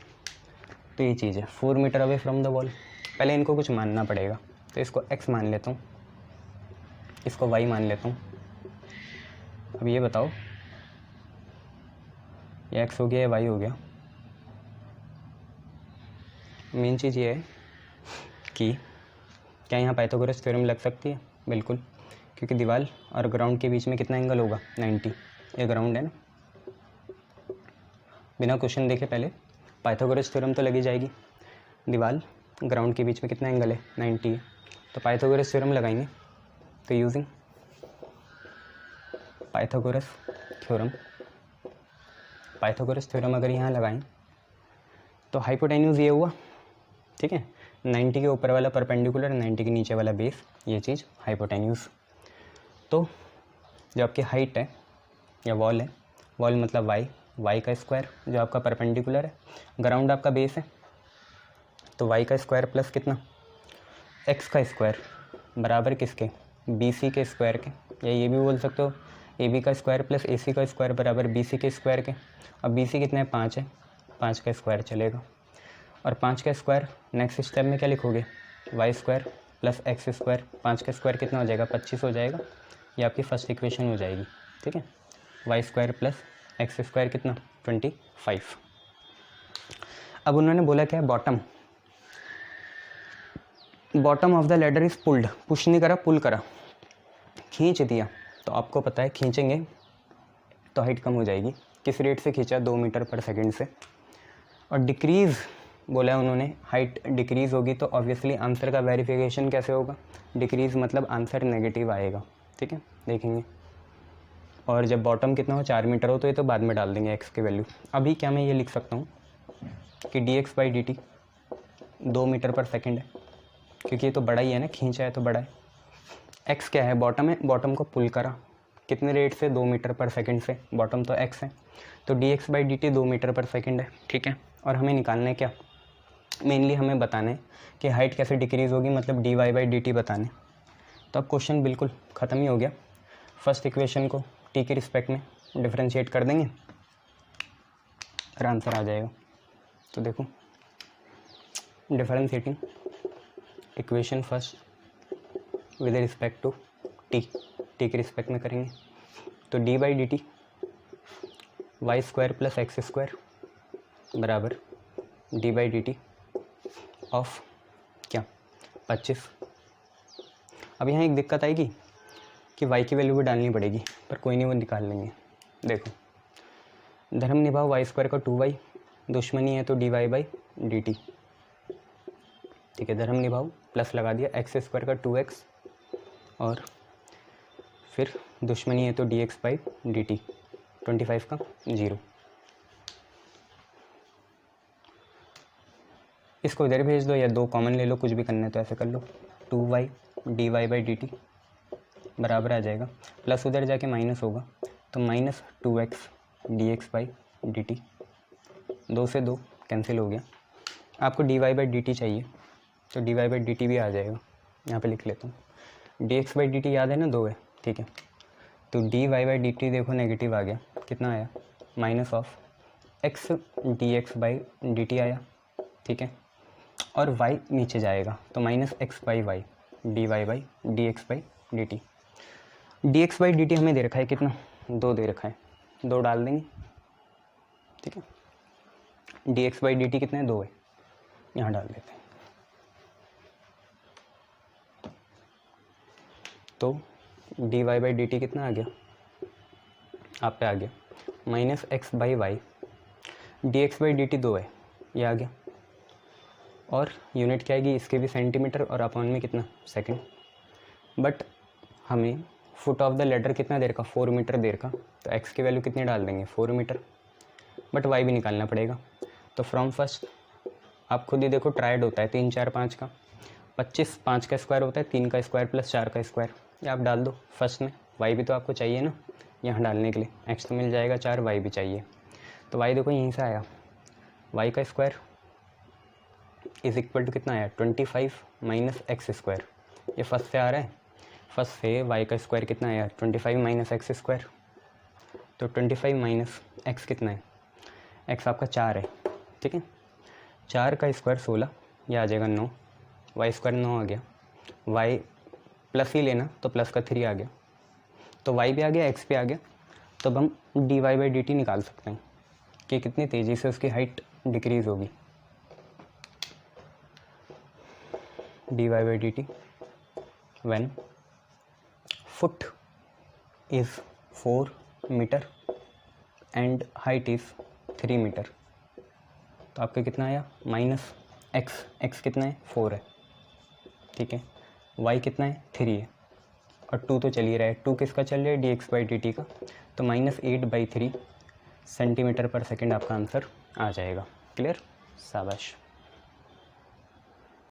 तो ये चीज़ है 4 metre away from the wall. पहले इनको कुछ मानना पड़ेगा, तो इसको x मान लेता हूँ, इसको y मान लेता हूँ। अब ये बताओ, ये x हो गया या y हो गया। मेन चीज़ ये है कि क्या यहाँ पाइथागोरस थ्योरम लग सकती है, बिल्कुल, क्योंकि दीवार और ग्राउंड के बीच में कितना एंगल होगा, 90। ये ग्राउंड है ना, बिना क्वेश्चन देखे पहले पाइथागोरस थ्योरम तो लगी जाएगी। दीवार ग्राउंड के बीच में कितना एंगल है, 90 है, तो पाइथागोरस थ्योरम लगाएंगे। तो यूजिंग पाइथागोरस थ्योरम अगर यहाँ लगाएं तो हाइपोटेन्यूज ये हुआ, ठीक है, 90 के ऊपर वाला परपेंडिकुलर, 90 के नीचे वाला बेस, ये चीज़ हाइपोटेन्यूज। तो जो आपकी हाइट है या वॉल है, वॉल मतलब y का स्क्वायर जो आपका परपेंडिकुलर है, ग्राउंड आपका बेस है, तो y का स्क्वायर प्लस कितना, x का स्क्वायर बराबर किसके, BC के स्क्वायर के, या ये भी बोल सकते हो AB का स्क्वायर प्लस AC का स्क्वायर बराबर BC के स्क्वायर के। अब BC कितना है, 5 है, 5 का स्क्वायर चलेगा। और 5 का स्क्वायर नेक्स्ट स्टेप में क्या लिखोगे, y square plus x square. 5 का स्क्वायर कितना हो जाएगा, 25 हो जाएगा। ये आपकी फर्स्ट इक्वेशन हो जाएगी, ठीक है। y square plus x square कितना, 25। अब उन्होंने बोला क्या है, bottom of the ladder is pulled, push नहीं करा, पुल करा, खींच दिया। तो आपको पता है खींचेंगे तो हाइट कम हो जाएगी। किस रेट से खींचा, 2 मीटर पर सेकंड से। और डिक्रीज़ बोला है उन्होंने, हाइट डिक्रीज़ होगी तो ऑब्वियसली आंसर का वेरिफिकेशन कैसे होगा, डिक्रीज़ मतलब आंसर नेगेटिव आएगा, ठीक है, देखेंगे। और जब बॉटम कितना हो, 4 मीटर हो, तो ये तो बाद में डाल देंगे x की वैल्यू। अभी क्या मैं ये लिख सकता हूँ कि dx/dt 2 मीटर पर सेकंड है, क्योंकि ये तो बड़ा ही है ना, खींचा है तो बड़ा है। x क्या है, बॉटम है, बॉटम को पुल करा कितने रेट से, 2 मीटर पर सेकंड से, बॉटम तो x है, तो dx/dt 2 मीटर पर सेकंड है, ठीक है। और हमें निकालना है क्या, मेनली हमें बताना है कि हाइट कैसे डिक्रीज़ होगी, मतलब dy/dt बताने। तो अब क्वेश्चन बिल्कुल ख़त्म ही हो गया। फर्स्ट इक्वेशन को t के रिस्पेक्ट में डिफ्रेंशिएट कर देंगे और आंसर आ जाएगा। तो देखो, differentiating equation first with respect to t के रिस्पेक्ट में करेंगे, तो d/dt y square plus x square बराबर d/dt ऑफ क्या, 25। अब यहाँ एक दिक्कत आएगी कि y की वैल्यू भी डालनी पड़ेगी, पर कोई नहीं, वो निकाल लेंगे। देखो, धर्म निभाओ y स्क्वायर का 2y, दुश्मनी है तो dy/dt, ठीक है। धर्म निभाओ प्लस लगा दिया, x स्क्वायर का 2x और फिर दुश्मनी है तो dx/dt, 25 का 0। इसको इधर भेज दो या 2 कॉमन ले लो, कुछ भी करना है तो ऐसे कर लो। 2y dy/dt बराबर आ जाएगा, प्लस उधर जाके माइनस होगा तो -2x dx/dt, 2 से 2 कैंसिल हो गया। आपको dy/dt चाहिए तो dy/dt भी आ जाएगा, यहाँ पे लिख लेता हूँ। dx/dt याद है ना, 2 है, ठीक है। तो dy/dt देखो नेगेटिव आ गया, कितना आया, -x dx/dt आया, ठीक है। और y नीचे जाएगा तो -x/y dy/dx/dt। dx/dt हमें दे रखा है कितना, 2 दे रखा है, 2 डाल देंगे, ठीक है। dx/dt कितना है, 2 है, यहाँ डाल देते हैं। तो dy/dt कितना आ गया, आप पे आ गया -x/y, dx/dt 2 है, ये आ गया। और यूनिट क्या आएगी, इसके भी सेंटीमीटर और अपॉन में कितना, सेकंड। बट हमें फुट ऑफ द लेडर कितना देर का, 4 मीटर देर का, तो x की वैल्यू कितनी डाल देंगे, 4 मीटर। बट y भी निकालना पड़ेगा, तो फ्रॉम फर्स्ट आप खुद ही देखो, ट्रायड होता है 3 4 5 का, 25 5 का स्क्वायर होता है 3 का स्क्वायर प्लस 4 का स्क्वायर, ये आप डाल दो फर्स्ट में। वाई भी तो आपको चाहिए ना यहाँ डालने के लिए, एक्स तो मिल जाएगा 4, वाई भी चाहिए। तो वाई देखो यहीं से आया, वाई का स्क्वायर इज़ इक्वल टू कितना आया 25 माइनस एक्स स्क्वायर। ये फर्स्ट से आ रहा है, फर्स्ट से वाई का स्क्वायर कितना आया 25 माइनस एक्स स्क्वायर। तो 25 माइनस एक्स कितना है, एक्स आपका 4 है, ठीक है। 4 का स्क्वायर 16, यह आ जाएगा 9, वाई स्क्वायर 9 आ गया। वाई प्लस ही लेना तो प्लस का 3 आ गया, तो वाई भी आ गया एक्स भी आ गया। तो अब हम D Y by D T निकाल सकते हैं कि कितनी तेज़ी से उसकी हाइट डिक्रीज़ होगी। D Y by D T when foot is 4 metre and height is 3 metre. तो आपका कितना आया माइनस एक्स, एक्स कितना है 4 है, ठीक है। वाई कितना है 3 है, और 2 तो चल ही रहा है, 2 किसका चल रहा है D x by D T का। तो -8/3 सेंटीमीटर पर सेकेंड आपका आंसर आ जाएगा। क्लियर, शाबाश।